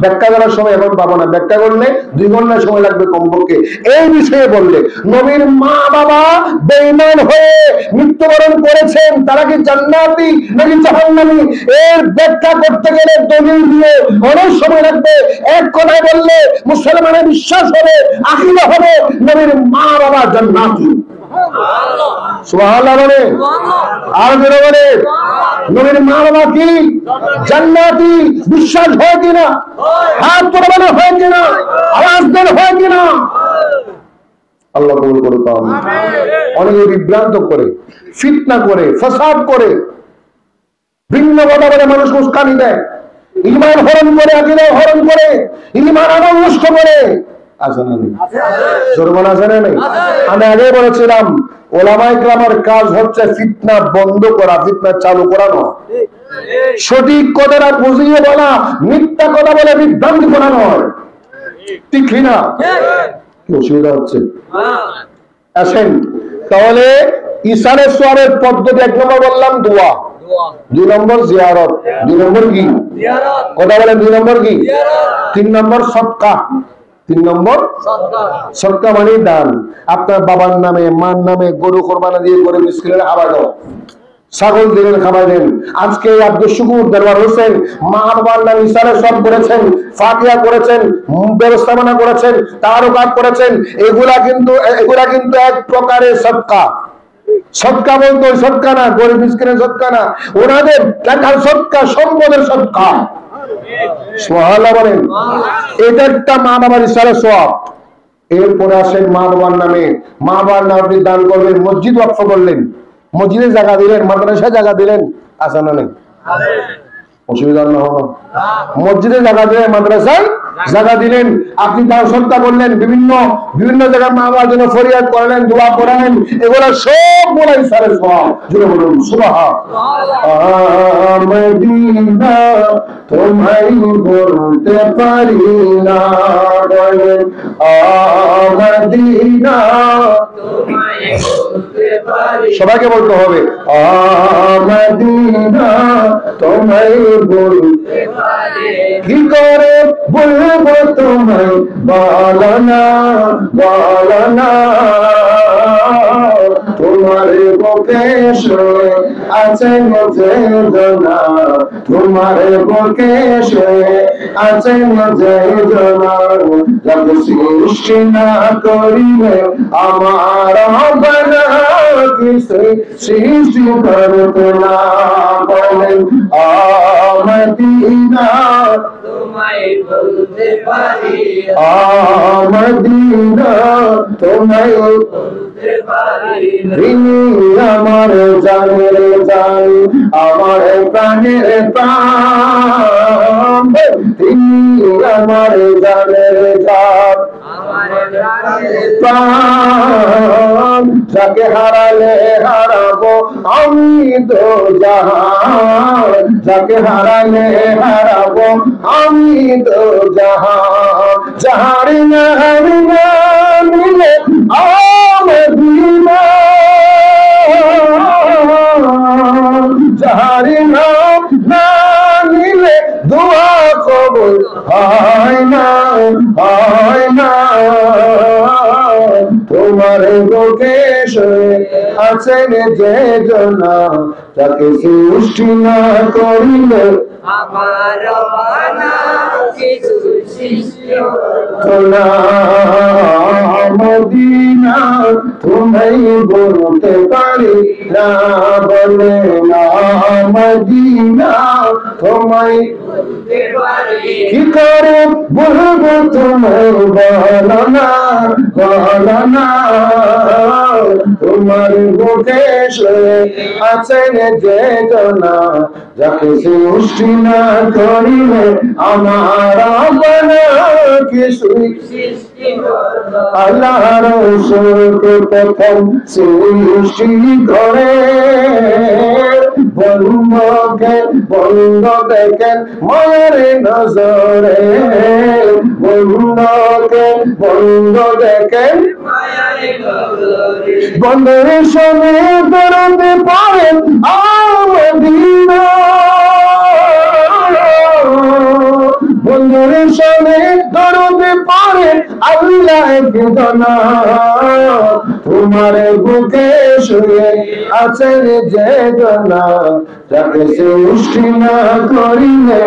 ব্যাখ্যা করার সময় এখন পাবো না, ব্যাখ্যা করলে 2 ঘন্টা সময় লাগবে কমপক্ষে। এই বিষয়ে বললে নবীর মা বাবা বেঈমান হয়ে মৃত্যুবরণ করেছেন, তারা কি জান্নাতি নাকি জাহান্নামী, এর ব্যাখ্যা করতে গেলে দলিল দিয়ে অনেক সময় লাগবে। এক কথায় বললে মুসলমানের বিশ্বাস হবে, আকীদা হবে, নবীর মা বাবা জান্নাতি। সুবহানাল্লাহ বলে, আর জোরে বলে, নবীর মা বাবা কি জান্নাতি? বিশ্বাস হয় কিনা? হাত তোলা হয় কিনা? আওয়াজ দেন হয় কিনা? আল্লাহ কবুল করুক। অনেকে বিভ্রান্ত করে, ফিতনা করে, ফাসাদ করে, ভিন্ন কথা বলে মানুষ উস্কানি দেয়, ঈমান হরণ করে, আকীদা হরণ করে, ঈমান আমল নষ্ট করে। আছে না নেই? জোরমান আছে না নেই? আমি আগে বলেছিলাম ওলামায়ে কেরামের কাজ হচ্ছে ফিতনা বন্ধ করা, ফিতনা চালু করা নয়। সঠিক কথাটা বুঝিয়ে বলা, মিথ্যা কথা বলে বিভ্রান্তি করা নয়। ঠিক না? কি অসুবিধা হচ্ছে? আসেন তাহলে ইসারে সোয়াবের পদ্ধতি 1 নম্বর বললাম দোয়া, 2 নম্বর জিয়ারত, 2 নম্বর কি কথা বলেন, 2 নম্বর কি, 3 নম্বর সদকা। 3 নম্বর সদকা মানে দান। আপনার বাবার নামে, মার নামে গরু কোরবানি দিয়ে করে মিসকিনের খাবার দাও, ছাগল দিলেন খাবার দেন। আজকে আব্দুল শুকুর দরবার হোসেন মা বাবার নাম ইসারে সব করেছেন, ফাতিহা করেছেন, ব্যবস্থাপনা করেছেন, তারকাত করেছেন। এগুলা কিন্তু এক প্রকারের সদকা। সদকা বলতো সদকা না, গরিব মিসকিনের সদকা না, ওনাদের টাকার সদকা, সম্পদের সদকা। সুবহানাল্লাহ বলেন। এটা একটা মা বাবার ইসারে সওয়াব। এরপরে আসেন মা বাবার নামে, মা বাবার নামে আপনি দান করবেন, মসজিদ ওয়াকফ করলেন, মসজিদে জায়গা দিলেন, মাদ্রাসায় জায়গা দিলেন, আছে না নেই? অসুবিধা না হলো, মসজিদে জায়গা দিলেন, মাদ্রাসায় জায়গা দিলেন, আপনি তার সদকা করলেন, বিভিন্ন জায়গায় মা বাবার জন্য ফরিয়াদ করলেন, দোয়া করলেন, এগুলো সব বলা ইসারে সওয়াব। জোরে বলুন সুবহানাল্লাহ। মদিনা তোমায় বলতে পারি না, বলেন মদিনা তোমায় বলতে পারি, সবাইকে বলতে হবে মদিনা তোমায় বলতে পারি, কি করে বলবো তোমায়, বলো না, বলো না, তোমার বুকে শুয়ে আছে বেদনা, তোমার বুকে শুয়ে আছে বেদনা, জব সৃষ্টি না করিলে আমার বানা কিছু সৃষ্টি করতে না, বলেন মদিনা তোমায় বলতে পারি, মদিনা তোমায় বলতে পারি, তিনি আমার জানের জান, আমার প্রাণের প্রাণ, তিনি আমার জানের জান, প্রাণ, যাকে হারালে হারাবো আমি তো জাহান, যাকে হারালে হারাবো আমি তো জাহান, যাহারি না আমি না মিলে মদিনা, যাহারি না নিলে দোয়া কবুল হয় না, হয় না। তোমার বুকে শুয়ে আছেন যে জনা, তাকে সৃষ্টি না করিলে আমার বানা কিছু সৃষ্টি হতো না। মদিনা তোমায় বলতে পারি না, বলে না মদিনা তোমায় বলতে পারি, কি করে বলবো তোমায়, বলো না, বলো না। তোমার বুকে শুয়ে আছেন যে জনা, যাকে সৃষ্টি না করিলে আমার বানা কিছুই সৃষ্টি হতো। আল্লাহ রাসূলকে প্রথম সৃষ্টি করে বন্ধকে বন্ধ দেখেন মায়ের নজরে, বন্ধকে বন্ধ দেখেন বন্ধের সঙ্গে বেরোতে পারেন মদিনা, বন্ধুর সঙ্গে বেরোতে পারেন আল্লাহ বেদনা। তোমার বুকে শুয়ে আছেন যে জনা, যাকে সৃষ্টি না করিলে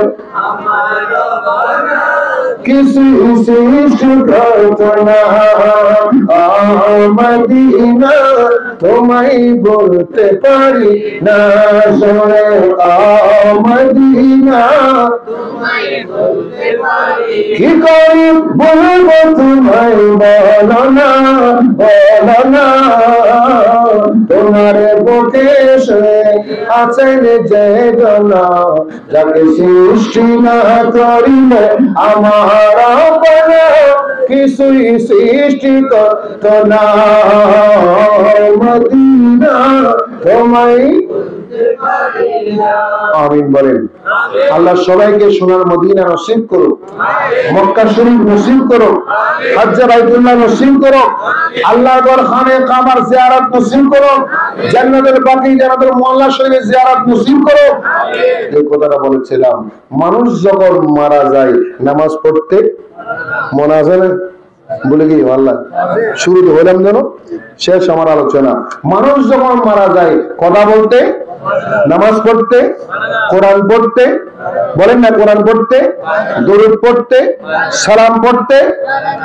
আমার বানা কিছু সৃষ্টি হতো না। মদিনা তোমায় বলতে পারি না, সরে মদিনা তোমায় বলতে পারি, কি করি বলবো তোমায়, বলো না, বলো না। তোমার বুকে শুয়ে আছেন যে জনা, যাকে সৃষ্টি না করিলে আমার বানা কিছুই সৃষ্টি করতো না। মদিনা তোমায় আমিন বলেন। আল্লাহ সবাইকে সোনার মদিনা নসিব করো, মক্কা শরীফ নসিব করো, হজ্জে বাইতুল্লাহ নসিব করো, আল্লাহর ঘর খানে কাবার জিয়ারত নসিব করো, জান্নাতুল বাকি জান্নাতুল মুআল্লা শরীফের জিয়ারত নসিব করো। এই কথাটা বলেছিলাম, মানুষ যখন মারা যায় নামাজ পড়তে মনে আছে না? বলে কি আল্লাহ শুরু হইলাম যেন শেষ আমার আলোচনা। মানুষ যখন মারা যায় কথা বলতে, নামাজ পড়তে, কোরআন পড়তে, বলেন না কোরআন পড়তে, দরুদ পড়তে, সালাম পড়তে,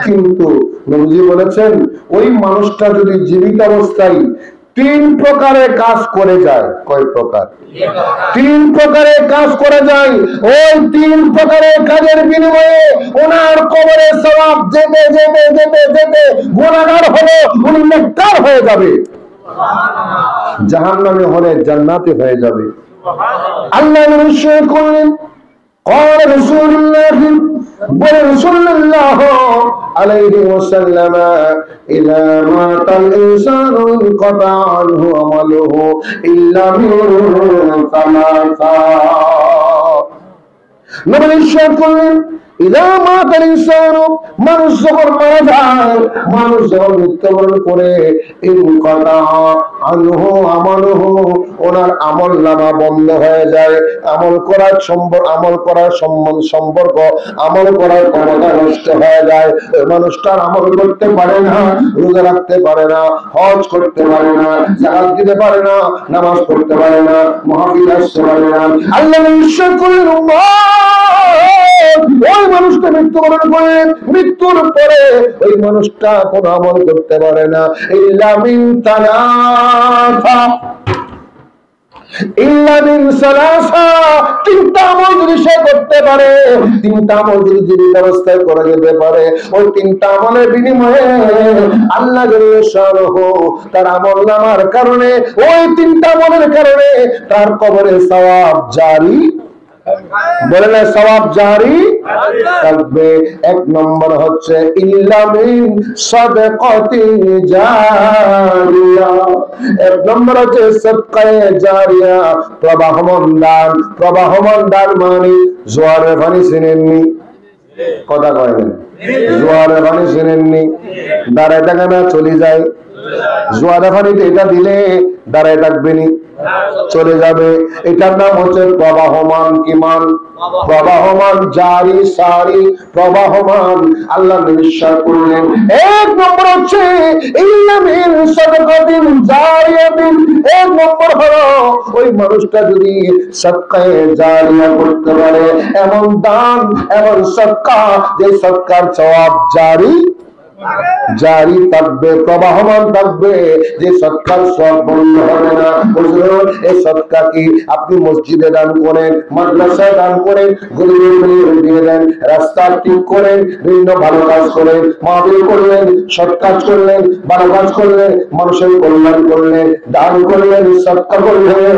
কিন্তু নবীজি বলেছেন ওই মানুষটা যদি জীবিত অবস্থায় তিন প্রকারের কাজ করে যায়। কয় প্রকার? তিন প্রকারের কাজ করে যায়। ওই তিন প্রকারের কাজের বিনিময়ে ওনার কবরে সওয়াব যেতে যেতে যেতে যেতে গুনাহগার হলো উনি নেককার হয়ে যাবে, জাহান্নামে হলে জান্নাতে হয়ে যাবে। আল্লাহ নিশ্চয় করলেন قال رسول الله صلى الله عليه وسلم إذا مات الإنسان انقطع عنه عمله إلا من ثلاثة। নবী ইরশাদ করলেন ইদা মাতাল ইনসানু, মানুষ যখন মারা যায়, মানুষ যখন মৃত্যুবরণ করে, ইনকাতা আনহু আমালুহু, ওনার আমলনামা বন্ধ হয়ে যায়, আমল করার সম্পর্ক, আমল করার ক্ষমতা নষ্ট হয়ে যায়। ওই মানুষটার আমল করতে পারে না, রোজা রাখতে পারে না, হজ করতে পারে না, যাকাত দিতে পারে না, নামাজ পড়তে পারে না, মাহফিল আসতে পারে না। আল্লাহ নিশ্চয় করলেন ওই মানুষটা মৃত্যুবরণ করে, মৃত্যুর পরে ওই মানুষটা কোন আমল করতে পারে না। ইল্লা মিন তালাসা, ইল্লা মিন সালাসা, তিনটা আমল যদি সে করতে পারে, তিনটা আমল যদি জীবিত অবস্থায় করে যেতে পারে, ওই তিনটা আমলের বিনিময়ে আল্লাহ জাল্লাহু তার আমলনামার কারণে, ওই তিনটা আমলের কারণে তার কবরে সওয়াব জারি, বলে না সওয়াব জারি থাকবে। এক নম্বর হচ্ছে ইল্লা মিন সাদাকাতিন জারিয়া, এক নম্বর হচ্ছে সাদকায়ে জারিয়া, প্রবাহমান দান। প্রবাহমান দান মানে জোয়ারের পানি চিনেননি, কথা কয় না। জোয়ারে পানি চেনেননি, দাঁড়ায় থাকে না, চলে যায়। জোয়ারে পানিতে এটা দিলে দাঁড়ায় থাকবে নি, চলে যাবে। এটার নাম হচ্ছে প্রবাহমান। কি মান? প্রবাহমান, জারি সারি প্রবাহমান। আল্লাহ নির্দেশ করলেন এক নম্বর হচ্ছে ইল্লামিন সাদাকাতিন জারিয়াতিন। এক নম্বর হলো ওই মানুষটা যদি সাদকায়ে জারিয়া করতে পারে, এমন দান, এমন সাদকা যে সাদকার সওয়াব জারি জারি থাকবে, প্রবাহমান থাকবে, যে সৎকার সব বন্ধ হবে না। এই সৎকার কি আপনি মসজিদে দান করেন, মাদ্রাসায় দান করেন, গরিবের দিয়ে দেন, রাস্তা ঠিক করেন, বিভিন্ন ভালো কাজ করেন, মাহফিল করলেন, সৎ কাজ করলেন, ভালো কাজ করলেন, মানুষের কল্যাণ করলেন, দান করলেন, সৎকা করলেন।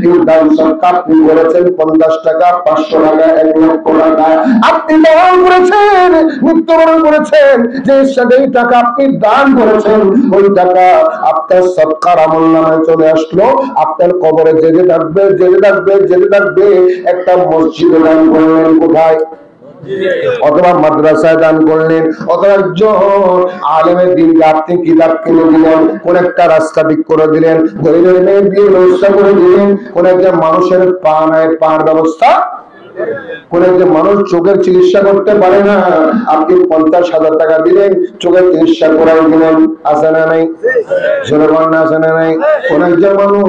এই দান সৎকা আপনি করেছেন 50 টাকা, 500 টাকা, 1 লক্ষ টাকা আপনি দান করেছেন, মৃত্যুবরণ করেছেন, যে এই টাকা আপনি দান করেছেন, ওই টাকা আপনার সৎকার আমলনামায় চলে আসলো, আপনার কবরে যেতে থাকবে, যেতে থাকবে, যেতে থাকবে। একটা মসজিদে দান করলেন, কোথায়? অথবা মাদ্রাসায় দান করলেন, অথবা একজন আলেমের দিনকে আপনি কিতাব কিনে দিলেন, কোন একটা রাস্তা ঠিক করে দিলেন, গরিবের মেয়ের বিয়ে ব্যবস্থা করে দিলেন, কোন একজন মানুষের পার ব্যবস্থা, কোন একজন মানুষ চোখের চিকিৎসা করতে পারে না, আপনি 50,000 টাকা দিলেন, চোখের চিকিৎসা করাই দিলেন। আছে না নাই? জনগণ আছে না নাই? কোন একজন মানুষ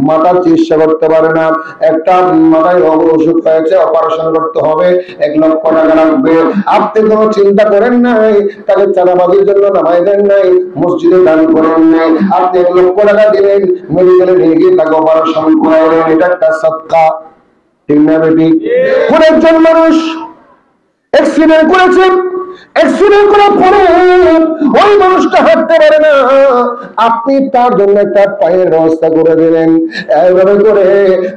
মাথার চিকিৎসা করতে পারে না, একটা মাথায় অসুখ হয়েছে, অপারেশন করতে হবে, 1 লক্ষ টাকা লাগবে, আপনি কোনো চিন্তা করেন নাই, তাকে চাঁদাবাজির জন্য নামাই দেন নাই, মসজিদে দান করেন নাই, আপনি 1 লক্ষ টাকা দিলেন, মেডিকেলে নিয়ে গিয়ে তাকে অপারেশন করাইলেন। এটা একটা সদকা, ঠিক না বেটি? কোন একজন মানুষ অ্যাক্সিডেন্ট করেছে, অ্যাক্সিডেন্ট করার পরে ওই মানুষটা হাঁটতে পারে না, আপনি তার জন্য একটা পায়ের ব্যবস্থা করে দিলেন। এইভাবে করে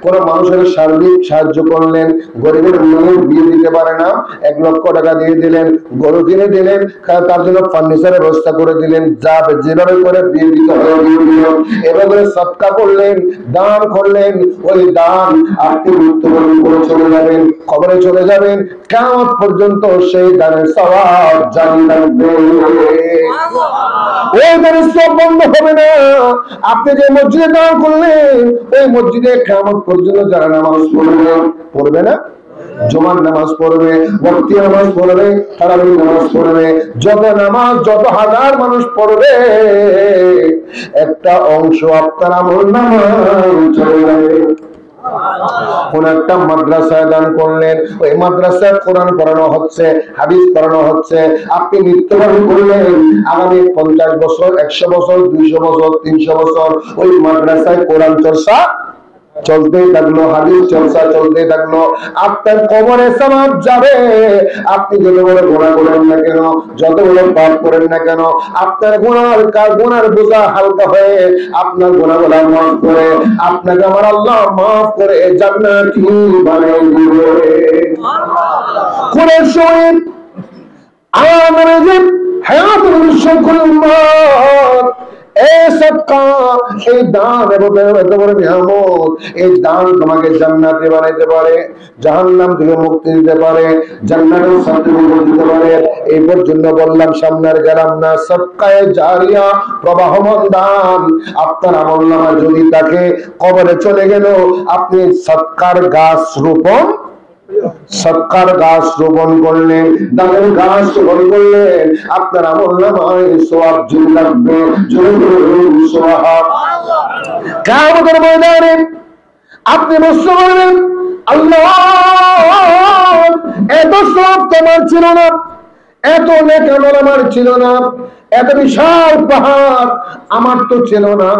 কোন মানুষের সার্বিক সাহায্য করলেন, গরিবের মেয়ে বিয়ে দিতে পারে না, 1 লক্ষ টাকা দিয়ে দিলেন, গরু কিনে দিলেন, তার জন্য ফার্নিচারের ব্যবস্থা করে দিলেন, যা যেভাবে করে বিয়ে দিতে হয় বিয়ে দিলেন। এভাবে সৎকা করলেন, দান করলেন, ওই দান আপনি মৃত্যুবরণ করে চলে যাবেন, কবরে চলে যাবেন, কিয়ামত পর্যন্ত সেই দানের সওয়াব জারি থাকবে, ওই দানের সওয়াব বন্ধ হবে না। আপনি যে মসজিদে দান করলেন, ওই মসজিদে কিয়ামত পর্যন্ত যারা নামাজ পড়বে না, জুমার নামাজ পড়বে, ভক্তি নামাজ পড়বে, তারাবি নামাজ পড়বে, যত নামাজ যত হাজার মানুষ পড়বে, একটা অংশ আপনার আমলনামায় চলে যাবে। কোন একটা মাদ্রাসায় দান করলেন, ওই মাদ্রাসায় কোরআন পড়ানো হচ্ছে, হাদিস পড়ানো হচ্ছে, আপনি মৃত্যুবরণ করলেন, আগামী 50 বছর, 100 বছর, 200 বছর, 300 বছর ওই মাদ্রাসায় কোরআন চর্চা চলতেই থাকলো, হাদিস চর্চা চলতেই থাকলো, আপনার কবরে সওয়াব যাবে। আপনি যত বড় গুনাহ করেন না কেন, যত বড় পাপ করেন না কেন, আপনার গুনার বোঝা হালকা হয়ে আপনার গুনাহগুলো মাফ করে আপনাকে আমার আল্লাহ মাফ করে জান্নাতি বানিয়ে দিবে। কোরআন শরীফ আমাদের যে হায়াতুল মুশরিকুল উম্মাহ, এই সদকা, এই দান এত বড় নিয়ামত, এই দান তোমাকে জান্নাতে বানাইতে পারে, জাহান্নাম থেকে মুক্তি দিতে পারে, জান্নাতের সার্টিফিকেট দিতে পারে। এই পর্যন্ত বললাম, সামনে আর গেলাম না। সদকায়ে জারিয়া, প্রবাহমান দান, আপনার আমলনামায় যদি থাকে, কবরে চলে গেল, আপনি সদকার গাছ রোপণ, সৎকার গাছ রোপণ করলেন, দানের গাছ রোপণ করলেন, আপনার আমলনামায় সওয়াব জুড়ে লাগবে। কিয়ামতের ময়দানে আপনি প্রশ্ন করবেন, আল্লাহ এত সওয়াব তোমার ছিল না, এত নেক আমল আমার ছিল না, এত বিশাল পাহাড় আমার তো ছিল না,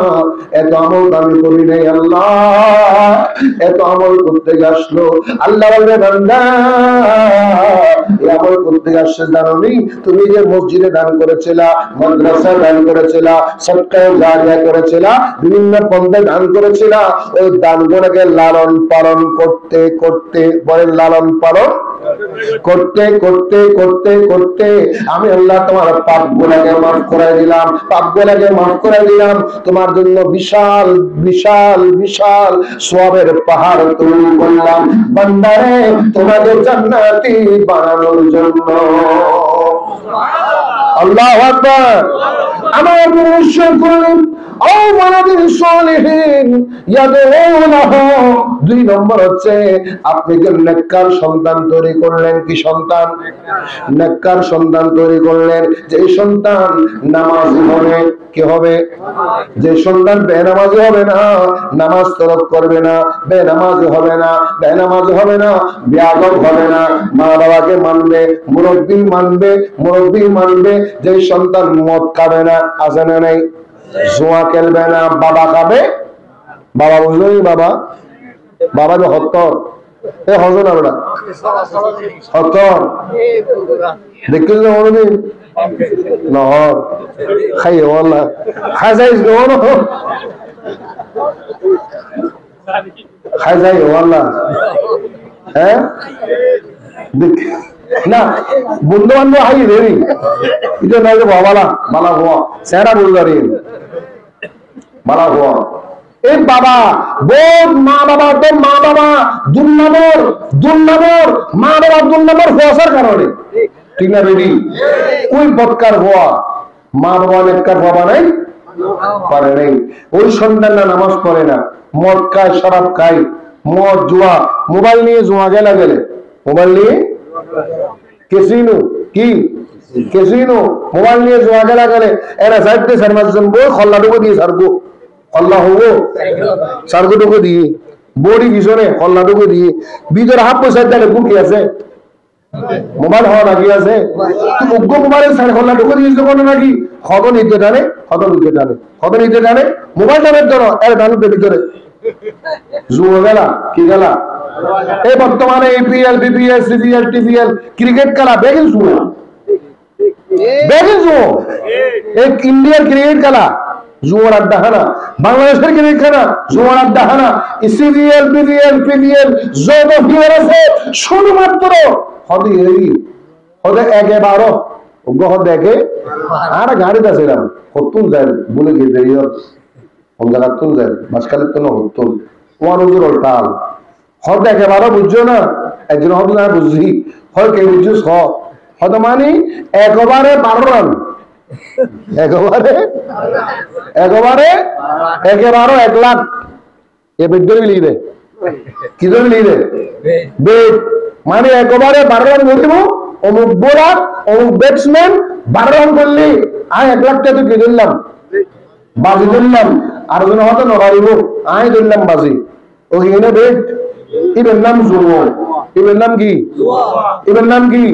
এত আমল আমি করি নাই, আল্লাহ এত আমল করতে আসলো। আল্লাহ বলবে, বান্দা এই আমল করতে আসছে জানোনি? তুমি যে মসজিদে দান করেছিলা, মাদ্রাসায় দান করেছিলা, সদকায়ে জারিয়া করেছিলা, বিভিন্ন পন্থায় দান করেছিলা, ওই দানগুলোকে লালন পালন করতে করতে, বলেন লালন পালন করতে করতে করতে করতে আমি আল্লাহ তোমার পাপগুলোকে মাফ করে দিলাম, পাপগুলোকে মাফ করে দিলাম। তোমার জন্য বিশাল বিশাল বিশাল সওয়াবের পাহাড় তৈরি করলাম বান্দারে, তোমাকে জান্নাতি বানানোর জন্য। আল্লাহু আকবার। আমার মুর্শিদ বলেন ও ওয়ালাদিন সালিহিন ইয়াদউনাহু। 2 নম্বর হচ্ছে আপনি যে নেককার সন্তান তৈরি করলেন। কি সন্তান? নেককার সন্তান তৈরি করলেন, যে সন্তান নামাজি হবে। কি হবে? যে সন্তান বেনামাজি হবে না, নামাজ তরক করবে না, বেনামাজি হবে না, বেনামাজি হবে না, বেয়াদব হবে না, মা বাবাকে মানবে, মুরব্বি মানবে, মুরব্বি মানবে। যে সন্তান মদ খাবে না, আছে না নাই? জুয়া খেলবে না, বাবা খাবে। বাবা বুঝলো? বাবা বাবা যে হত্তর এ হজ না বেটা হত্তর দেখতে মনে নহর খাই ওয়াল্লাহ খাই যাইস খাই যাই ওয়াল্লাহ। হ্যাঁ না বন্ধু বান্ধব হাই রে এটা নাই রে বালা বালা হওয়া সেরা বুঝারি বালা হওয়া। এই বাবা বোন মা বাবা তো মা বাবা দুর্নামর মা বাবা দুর্নামর হওয়ার কারণে, ঠিক না বেবি? ওই বদকার হওয়া মা বাবা নেককার হওয়া নাই পারে নাই। ওই সন্তানরা নামাজ পড়ে না, মদ খায়, শরাব খায়, মদ জুয়া, মোবাইল নিয়ে জুয়া গেলে মোবাইল নিয়ে কেসিনো, কি কেসিনো, মোবাইল নিয়ে জুয়া গেলে এরা সাইডতে সারমাজন বই খল্লাটুকু দিয়ে সারবো, খল্লা হবো সারগুটুকু দিয়ে বড়ি পিছনে খল্লাটুকু দিয়ে ভিতরে হাফ পয়সা দেখে বুকি আছে মোবাইল হওয়া নাকি আছে উগ্র মোবাইলের সাড়ে খল্লাটুকু দিয়েছে কোনো নাকি ক্ষত নিতে টানে মোবাইল টানের জন্য এর টানুতে ভিতরে জুয়ো গেলা কি গেলা। এই বর্তমানে APL BPL CPL TPL cricket খেলা বেগিন জুয়ো এক ইন্ডিয়ার ক্রিকেট খেলা জুয়ার আড্ডা হানা, বাংলাদেশের ক্রিকেট খেলা জুয়ার আড্ডা হানা, সিপিএল বিপিএল পিপিএল যত প্লেয়ার আছে শুধুমাত্র হদে হদে 11 দেখে আর গাড়িতে ছিলাম হতুন যায় বলে গিয়ে কোন জায়গা তুন যায় মাঝখানের তো না হতুন ওয়ার উজুর টাল হদ 11 বুঝছো না, একজন হদ না বুঝি হয় কে বুঝছিস হদ মানে একবারে 12 রান, একবারে 1 লাখ এ বেড ধরে লিখে দেয়। কি ধরে লিখে দেয়? বেড মানে একবারে 12 রান করে দেবো, অমুক বোলার অমুক ব্যাটসম্যান 12 রান করলি আমি 1 লাখ টাকা কি ধরলাম, বাজি ধরলাম, আর জন হয়তো নগারিব আমি ধরলাম বাজি। ওইখানে বেড এবার নাম জুয়ো, এবার নাম কি? এবার নাম কি?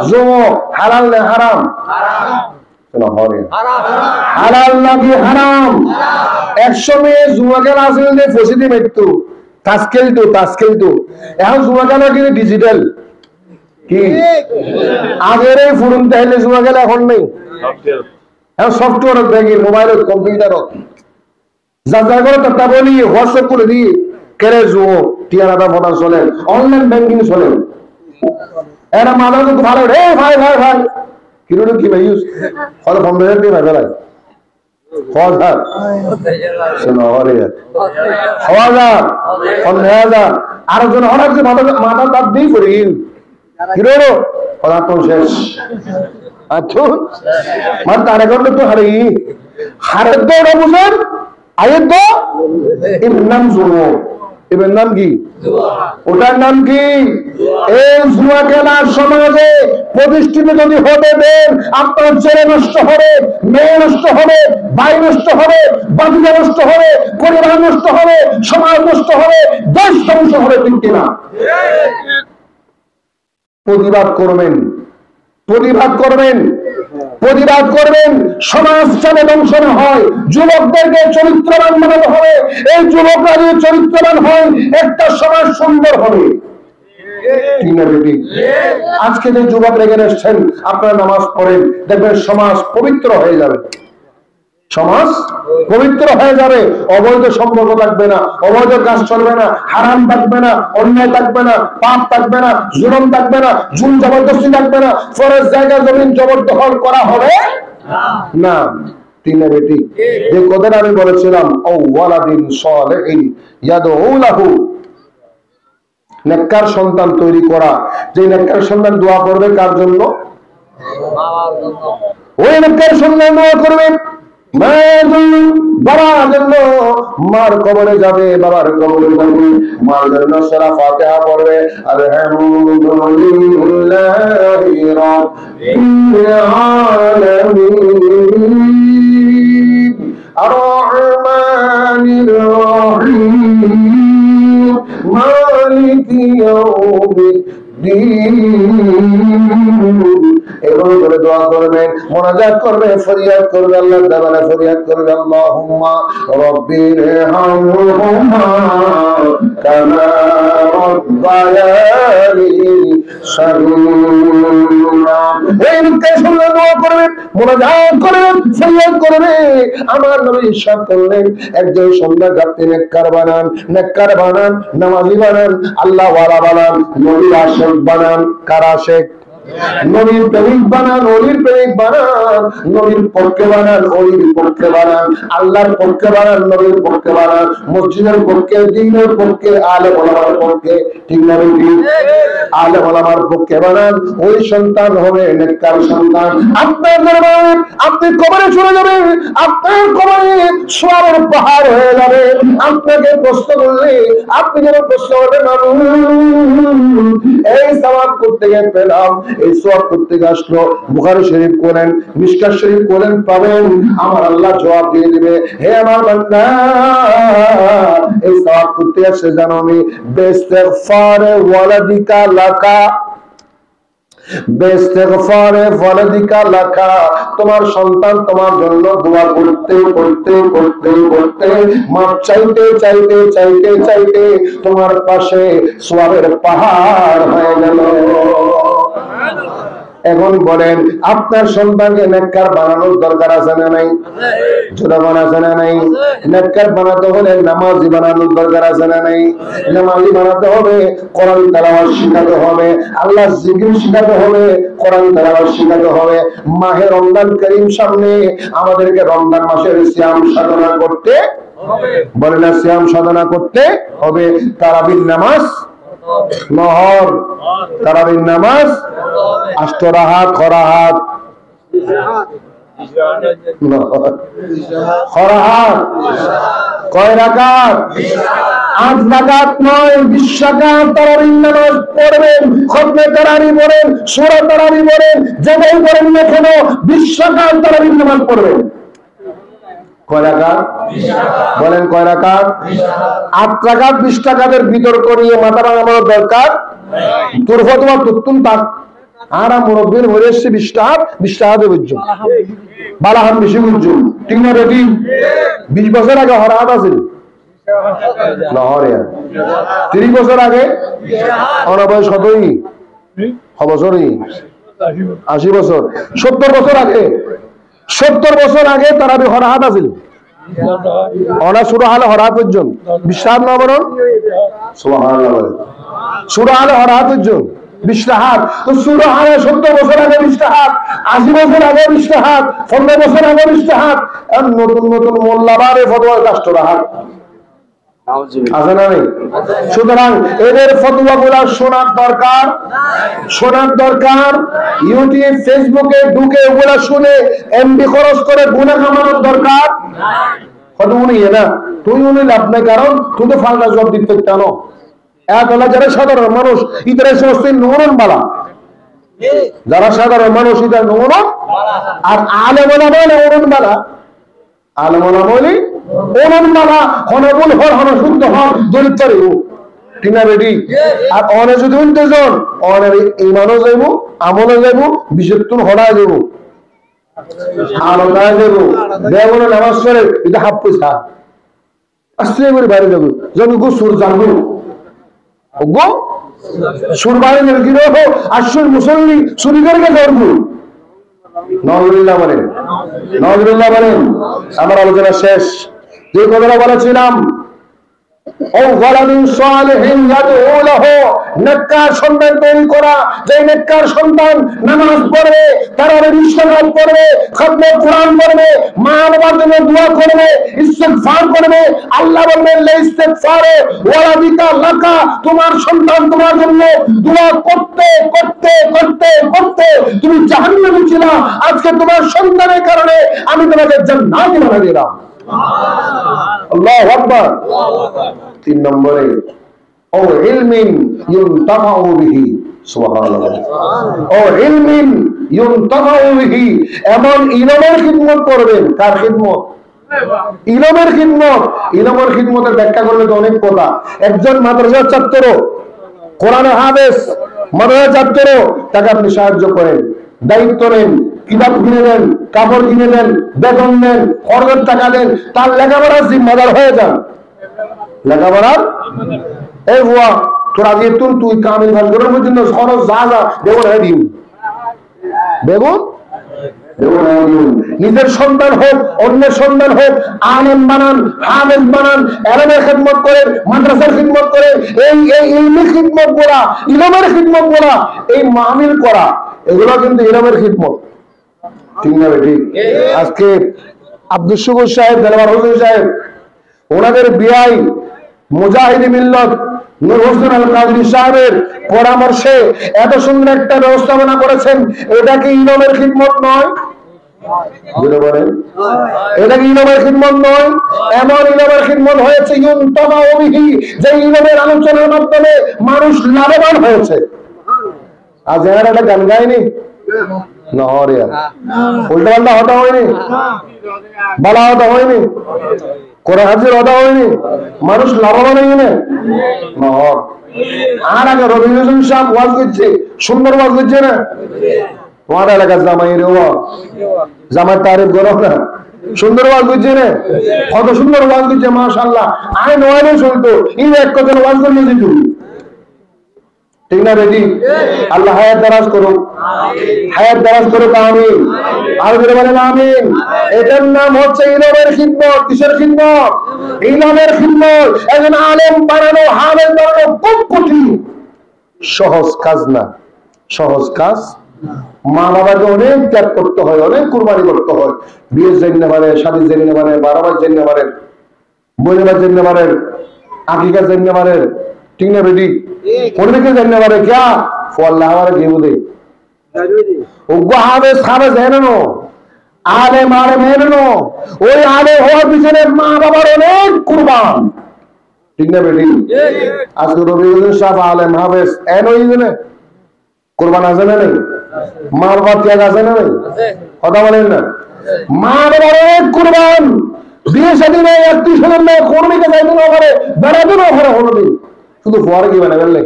জুয়ো। হালাল না হারাম? হালাল নাকি হারাম? 100 মেয়ে জুয়া খেলা আসলে যে ফসিদি মৃত্যু তাস্কেল তো এখন জুয়া খেলা কিন্তু ডিজিটাল কি আগের এই ফুরুন তাহলে জুয়া খেলা এখন নেই, এখন সফটওয়্যার দেখি মোবাইলত কম্পিউটারত যা করে তা বলি হোয়াটসঅ্যাপ করে দিই কেরে জুয়ো টিয়ারাটা ফটা চলে, অনলাইন ব্যাংকিং চলে। এরা মাথা তো ভালো রে ভাই কিরোটা কি ভাই ইউজ হলো 15,000 দিয়ে ভাই বেলায় আরো জন হঠাৎ মাথা তাপ দিয়ে করি কিরো হঠাৎ শেষ। আচ্ছা মানে তার এখন তো হারের তো ওরা বুঝেন আয়ের তো এর নাম জুয়ো, এবার নাম কি? ওটার নাম কি? এই জুয়া খেলার সমাজে প্রতিষ্ঠিত যদি হতে দেন আপনার ছেলে নষ্ট হবে, মেয়ে নষ্ট হবে, ভাই নষ্ট হবে, বাতিজা নষ্ট হবে, পরিবার নষ্ট হবে, সমাজ নষ্ট হবে, দেশ ধ্বংস হবে, ঠিক কিনা? প্রতিবাদ করবেন সমাজ যেন ধ্বংস না হয়। যুবকদেরকে চরিত্রবান বানাতে হবে, এই যুবকরা যদি চরিত্রবান হয় একটা সমাজ সুন্দর হবে। আজকে যে যুবক রেখে এসছেন আপনারা নামাজ পড়েন দেখবেন সমাজ পবিত্র হয়ে যাবে। সমাজ পবিত্র হয়ে যাবে, অবৈধ সম্পর্ক থাকবে না, অবৈধ কাজ চলবে না, হারাম থাকবে না, অন্যায় থাকবে না, পাপ থাকবে না, জুলুম থাকবে না, জুল জবরদস্তি থাকবে না, ফরজ জায়গা জমিন জবরদখল করা হবে না। তিনে বেটি যে কথাটা আমি বলেছিলাম, ও ওয়ালাদিন সালিহিন ইয়াদউ লাহু, নেককার সন্তান তৈরি করা, যে নেককার সন্তান দোয়া করবে কার জন্য? ওই নেককার সন্তান দোয়া করবে বাবার জন্য, মার কবরে যাবে, বাবার কবরে যাবে, মার জন্য সূরা ফাতিহা পড়বে, আলহামদুলিল্লাহি রাব্বিল আলামিন আর-রাহমানির রাহিম মালিকি ইয়াউমিদ্দিন। এভাবে করে দোয়া করবেন, মোনাজাত করবে, ফরিয়াদ করবে, আল্লাহর দরবারে ফরিয়াদ করবে, আল্লাহুম্মা রাব্বিরহামহুমা কামা রাব্বায়ানি সগীরা। এই নিতে শুনলে দোয়া করবেন, মোনাজাত করবেন, ফরিয়াদ করবেন। আমার নবী ইরশাদ করলেন, একজন সন্তান আপনি নেককার বানান, নেককার বানান, নামাজি বানান, আল্লাহ ওয়ালা বানান, নবীর আশিক বানান। কার আশিক? নবীর প্রেমিক বানান, ওলির প্রেমিক বানান, নবীর পক্ষে বানান, ওলির পক্ষে বানান, আল্লাহর পক্ষে বানান, নবীর পক্ষে বানান, মসজিদের পক্ষে, দ্বীনের পক্ষে, আলেম ওলামার পক্ষে, ঠিক না বেটি? আলেম ওলামার পক্ষে বানান, ওই সন্তান হবে নেককার সন্তান। আপনার দরবারে আপনি কবরে চলে যাবেন, আপনার কবরে সওয়াবের পাহাড় হয়ে যাবে। আপনাকে প্রশ্ন করলে আপনি যেন প্রশ্ন করবেন, এই সওয়াব করতে গিয়ে পেলাম, এই সওয়াব করতে আসলো, বুখারী শরীফ করেন, মিশকাত শরীফ করেন, পাবেন। আমার আল্লাহ জবাব দিয়ে দিবে, হে আমার বান্দা, এই সওয়াব করতে আসছে জানো আমি বিস্তিগফারে ওয়ালাদিকা লাকা, বিস্তিগফারে ওয়ালাদিকা লাকা, তোমার সন্তান তোমার জন্য দোয়া করতে করতে করতে করতে, মাপ চাইতে চাইতে চাইতে চাইতে তোমার পাশে সওয়াবের পাহাড় হয়ে গেল। এখন বলেন, আপনার সন্তানকে নেককার বানানোর দরকার আছে না নাই? জোরাবান আছে না নাই? নেককার বানাতে হলে নামাজি বানানোর দরকার আছে না নাই? নামাজি বানাতে হবে, কোরআন তেলাওয়াত শিখাতে হবে, আল্লাহর জিকির শিখাতে হবে, কোরআন তেলাওয়াত শিখাতে হবে। মাহে রমজান করিম সামনে, আমাদেরকে রমজান মাসের সিয়াম সাধনা করতে হবে। বলে না, সিয়াম সাধনা করতে হবে। তারাবির নামাজ নহর, তারাবির নামাজ আষ্টরাহাত, খরাহাত, খরাহাত কয় রাকাত? 8 রাকাত নয়, 20 রাকাত তারাবির নামাজ পড়বেন। খতমে তারাবি পড়েন, সূরা তারাবি পড়েন, যেটাই পড়েন না কেন 20 রাকাত তারাবির নামাজ পড়বেন। কয় রাকাত? বলেন কয় রাকাত? 8 রাকাত 20 রাকাতের বিতর্ক নিয়ে মাথা ভাঙানোর দরকার। তোর ফতোয়া তুতুন তাক আর মুরব্বির হয়ে এসছে 20 টাকা দেব বালাহান বেশি বুঝছো, ঠিক না বেটি? 20 বছর আগে হরাত আছিল লাহোরে, 30 বছর আগে আমার বয়স কতই? বছরই 80 বছর, 70 বছর আগে, 70 বছর আগে তারাবি হরাত আছিল। অনা শুরু হলে হরাত পর্যন্ত বিশ্বাস না বলুন, সুবহানাল্লাহ বলেন, শুরু হলে হরাত পর্যন্ত 20 টাকা। তো শুরু হলে 70 বছর আগে 20 টাকা, 80 বছর আগে 20 টাকা, 15 বছর আগে 20 টাকা। নতুন নতুন মোল্লাবারে ফতোয়া কাষ্ট রাহাত আছে না নেই? সুতরাং এদের ফতোয়া গুলা শোনার দরকার, শোনার দরকার। ইউটিউব ফেসবুকে ঢুকে ওগুলা শুনে এমবি খরচ করে গুনাহ কামানোর দরকার কত উনি না, তুই উনি লাভ নাই, কারণ তুই তো ফালটা জবাব দিতে জানো। এক হলো যারা সাধারণ মানুষ, ইতারা সমস্ত নুরন বালা, যারা সাধারণ মানুষ ইতারা নুরন, আর আলেম ওলামা নুরন বালা, আলেম ওলামা বলি ওরন বালা, হনবুল হর, হন শুদ্ধ হর, দরিদ্র হোক, ঠিক না বেটি? আর অনে যদি উন্তেজন অনের ইমানও যাইব, আমলও যাইব, বিশেষত্ব হরা যাইব, আলোচনা যাইব, দেবনে নামাজ পড়ে এটা হাফ পয়সা আস্তে করে বাইরে যাবো, যখন গো সুর জানবো গো সুর বাইরে যাবে, কি রকম আসল মুসল্লি চুরি করে গেছে, নাউজুবিল্লাহ বলেন, নাউজুবিল্লাহ বলেন। আমার আলোচনা শেষ। যে কথাটা বলেছিলাম, ও ওয়ালাদিন সালিহিন ইয়াদউ লাহু, নেককার সন্তান তৈরি করা, যে নেককার সন্তান নামাজ পড়বে, তারাবি সালাত পড়বে, খতমে কোরআন পড়বে, মা বাবার জন্য দোয়া করবে, ইস্তিগফার করবে। আল্লাহ বললেন লা ইস্তিগফারে ওয়ালাদিকা লাকা, তোমার সন্তান তোমার জন্য দোয়া করতে করতে করতে করতে তুমি জাহান্নামে ছিলা, আজকে তোমার সন্তানের কারণে আমি তোমাকে জান্নাতি বানিয়ে দিলাম। আল্লাহু আকবার। 3 নম্বরে ও ইলমিন ইউনতাফাউ বিহি, সুবহানাল্লাহ, ও ইলমিন ইউনতাফাউ বিহি, এমন ইলমের খিদমত করবেন। কার খিদমত? ইলমের খিদমত। ইলমের খিদমতের ব্যাখ্যা করলে তো অনেক কথা। একজন মাদ্রাসার ছাত্র, কোরআনের হাফেজ, মাদ্রাসার ছাত্র, তাকে আপনি সাহায্য করেন, দায়িত্ব নেন, কিতাব কিনে দেন, কাপড় কিনে দেন, বেতন দেন, খরচের টাকা দেন, তার লেখাপড়ার জিম্মাদার হয়ে যান। লেখাপড়ার এই বুয়া তোর আগে তুই কামিল ভাগ করার পর্যন্ত খরচ যা যা বেগুন হয়ে দিন, বেগুন নিজের সন্তান হোক, অন্যের সন্তান হোক, আলেম বানান, হাফেজ বানান, এলেমের খিদমত করেন, মাদ্রাসার খিদমত করেন। এই ইলমের খিদমত করা, ইলমের খিদমত করা, এই মাহফিল করা, এগুলো কিন্তু ইলমের খিদমত। ঠিক না ঠিক? আজকে আব্দুল শুকুর সাহেব, দেলওয়ার হোসেন সাহেব, ওনাদের বিআই মুজাহিদি মিল্লত নূর হোসেন আল কাদরি সাহেবের পরামর্শে এত সুন্দর একটা ব্যবস্থাপনা করেছেন। এটা কি ইলমের খিদমত নয়? বলেন, এটা কি ইলমের খিদমত নয়? এমন ইলমের খিদমত হয়েছে ইউনতাফাউ বিহি, যে ইলমের আলোচনার মাধ্যমে মানুষ লাভবান হয়েছে। আজ এর একটা গান গায়নি না, হরে উল্টা পাল্টা হতা হয়নি, বালা হতা হয়নি, কোরআন হাজির হতা হয়নি, মানুষ লাভবান হয়নি। আর আগে রবি হোসেন সাহেব ওয়াজ করছে, সুন্দর ওয়াজ করছে না? তোমার এলাকার জামাই রে, জামাই তারিফ করো না, সুন্দর ওয়াজ করছে না? কত সুন্দর ওয়াজ করছে, মাশাআল্লাহ। আইন ওয়াইনে শুনতো, এই এক কথা ওয়াজ করলে যেত। ঠিক না রেডি? আল্লাহ হায়াত দারাজ করুক, হায়াত দারাজ করুক, আমিন। আর বলেন আমিন। এটার নাম হচ্ছে ইলমের খিদমত। কিসের খিদমত? ইলমের খিদমত। একজন আলেম বানানো, হাফেজ বানানো খুব কঠিন, সহজ কাজ না, সহজ কাজ। মা বাবাকে অনেক ত্যাগ করতে হয়, অনেক কুরবানি করতে হয়। বিয়ের জন্য পারে, শাদীর জন্য পারে, বাড়াবার জন্য পারে, বইবার জন্য পারে, আকিকার জন্য পারে। ঠিক না বেটি? পড়বে জানতে পারে क्या ফল্লাহ আর কি বলে ওগো হাফেজ হাফেজ হেনো, আলেম আলেম হেনো, ওই আলেম হওয়ার পিছনে মা বাবার অনেক কুরবান। ঠিক না বেটি? আজকে রবি হোসেন সাহেব আলেম হাফেজ এনো ইজনে কুরবান আছে না নেই? মা বাবার ত্যাগ আছে না নেই? কথা বলেন না? মা বাবার অনেক কুরবান। বিয়ে শাদী নেই, আত্মীয় স্বজন নেই, কর্মীকে যাইতে না পারে, বেড়াতে না পারে, হলো নেই, শুধু পরে কি বানা ফেললে,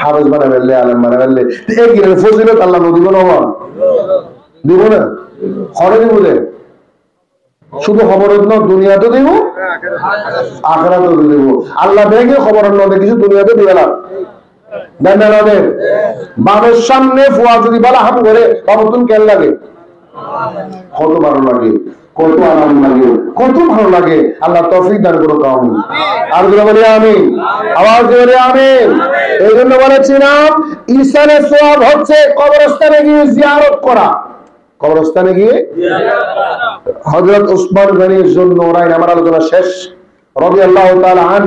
হাফেজ বানা ফেললে, আলেম বানা ফেললে, এই কি ফজিলত আল্লাহ দিব না? দিব না? খরে দিব দে, শুধু খবর দুনিয়াতে দিব, আখিরাতেও দিব। আল্লাহ দেখে খবর কিছু দুনিয়াতে দিবে না। বামের সামনে ফুয়া যদি বলা হাম করে, বাবা তুমি কেন লাগে? কত ভালো লাগে, কত আরাম লাগে, কত ভালো লাগে। আল্লাহ তৌফিক দান করুক, আমিন। আর বলি আমিন, আওয়াজ দিয়ে আমিন। এই জন্য বলেছিলাম ইসানের সওয়াব হচ্ছে কবরস্থানে গিয়ে জিয়ারত করা। কবরস্থানে গিয়ে হযরত উসমান গনি যুন্নুরাইন, আমার আলোচনা শেষ, রাদিয়াল্লাহু তাআলা আন,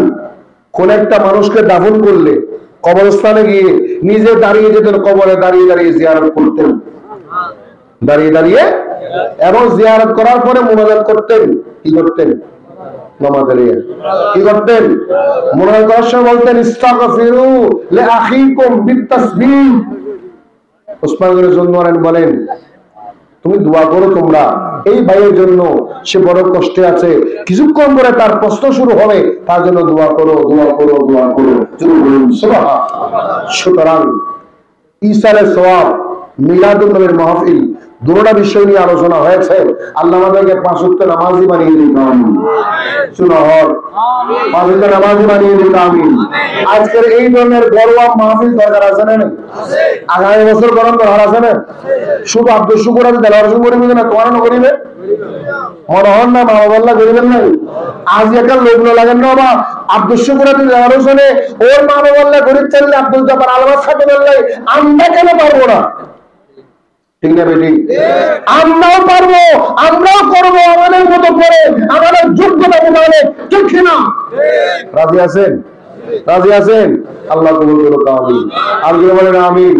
কোন একটা মানুষকে দাফন করলে কবরস্থানে গিয়ে নিজে দাঁড়িয়ে যেতেন, কবরে দাঁড়িয়ে দাঁড়িয়ে জিয়ারত করতেন, দাঁড়িয়ে দাঁড়িয়ে, এবং জিয়ারত করার পরে মুনাজাত করতেন। কি করতেন? নামাজ দাঁড়িয়ে কি করতেন? মুনাজাত করার সময় বলতেন ইস্তাগফিরু লিআখিকুম বিতাসবিহ। উসমান গনি যুন্নুরাইন বলেন, তুমি দোয়া করো তোমরা এই ভাইয়ের জন্য, সে বড় কষ্টে আছে, কিছুক্ষণ পরে তার কষ্ট শুরু হবে, তার জন্য দোয়া করো, দোয়া করো, দোয়া করো। সুতরাং ঈসার সওয়াব, মিলাদুন নবীর মাহফিল, দুটোটা বিষয় নিয়ে আলোচনা হয়েছে। আল্লাহ আমাদেরকে 5 ওয়াক্ত নামাজি বানিয়ে দিন, আমিন। শুনো, 5 ওয়াক্ত নামাজি বানিয়ে দিন, আমিন। আজকের এই ধরনের ঘরোয়া মাহফিল দরকার আছে না? আগামী বছর করার দরকার আছে না? শুধু আব্দুল শুকুর আছে দেলাওয়ার শুকুর করিবে না, তোমার না করিবে? মনে হন না মা বাবা করিবেন নাই? আজ একটা লোক লাগেন না বাবা, আব্দুল শুকুর আছে দেলাওয়ার শুনে ওর মা বাবা গরিব চাইলে আব্দুল জব্বার আলমাস খাতে বললে আমরা কেন পারবো না? ঠিক না বেটি? আমরাও পারবো, আমরাও করবো আমাদের মতো করে, আমাদের যোগ্যতা প্রমাণে, ঠিক না? রাজি আছেন? রাজি আছেন? আল্লাহ কবুল করুক, আমিন। আর বলেন আমিন।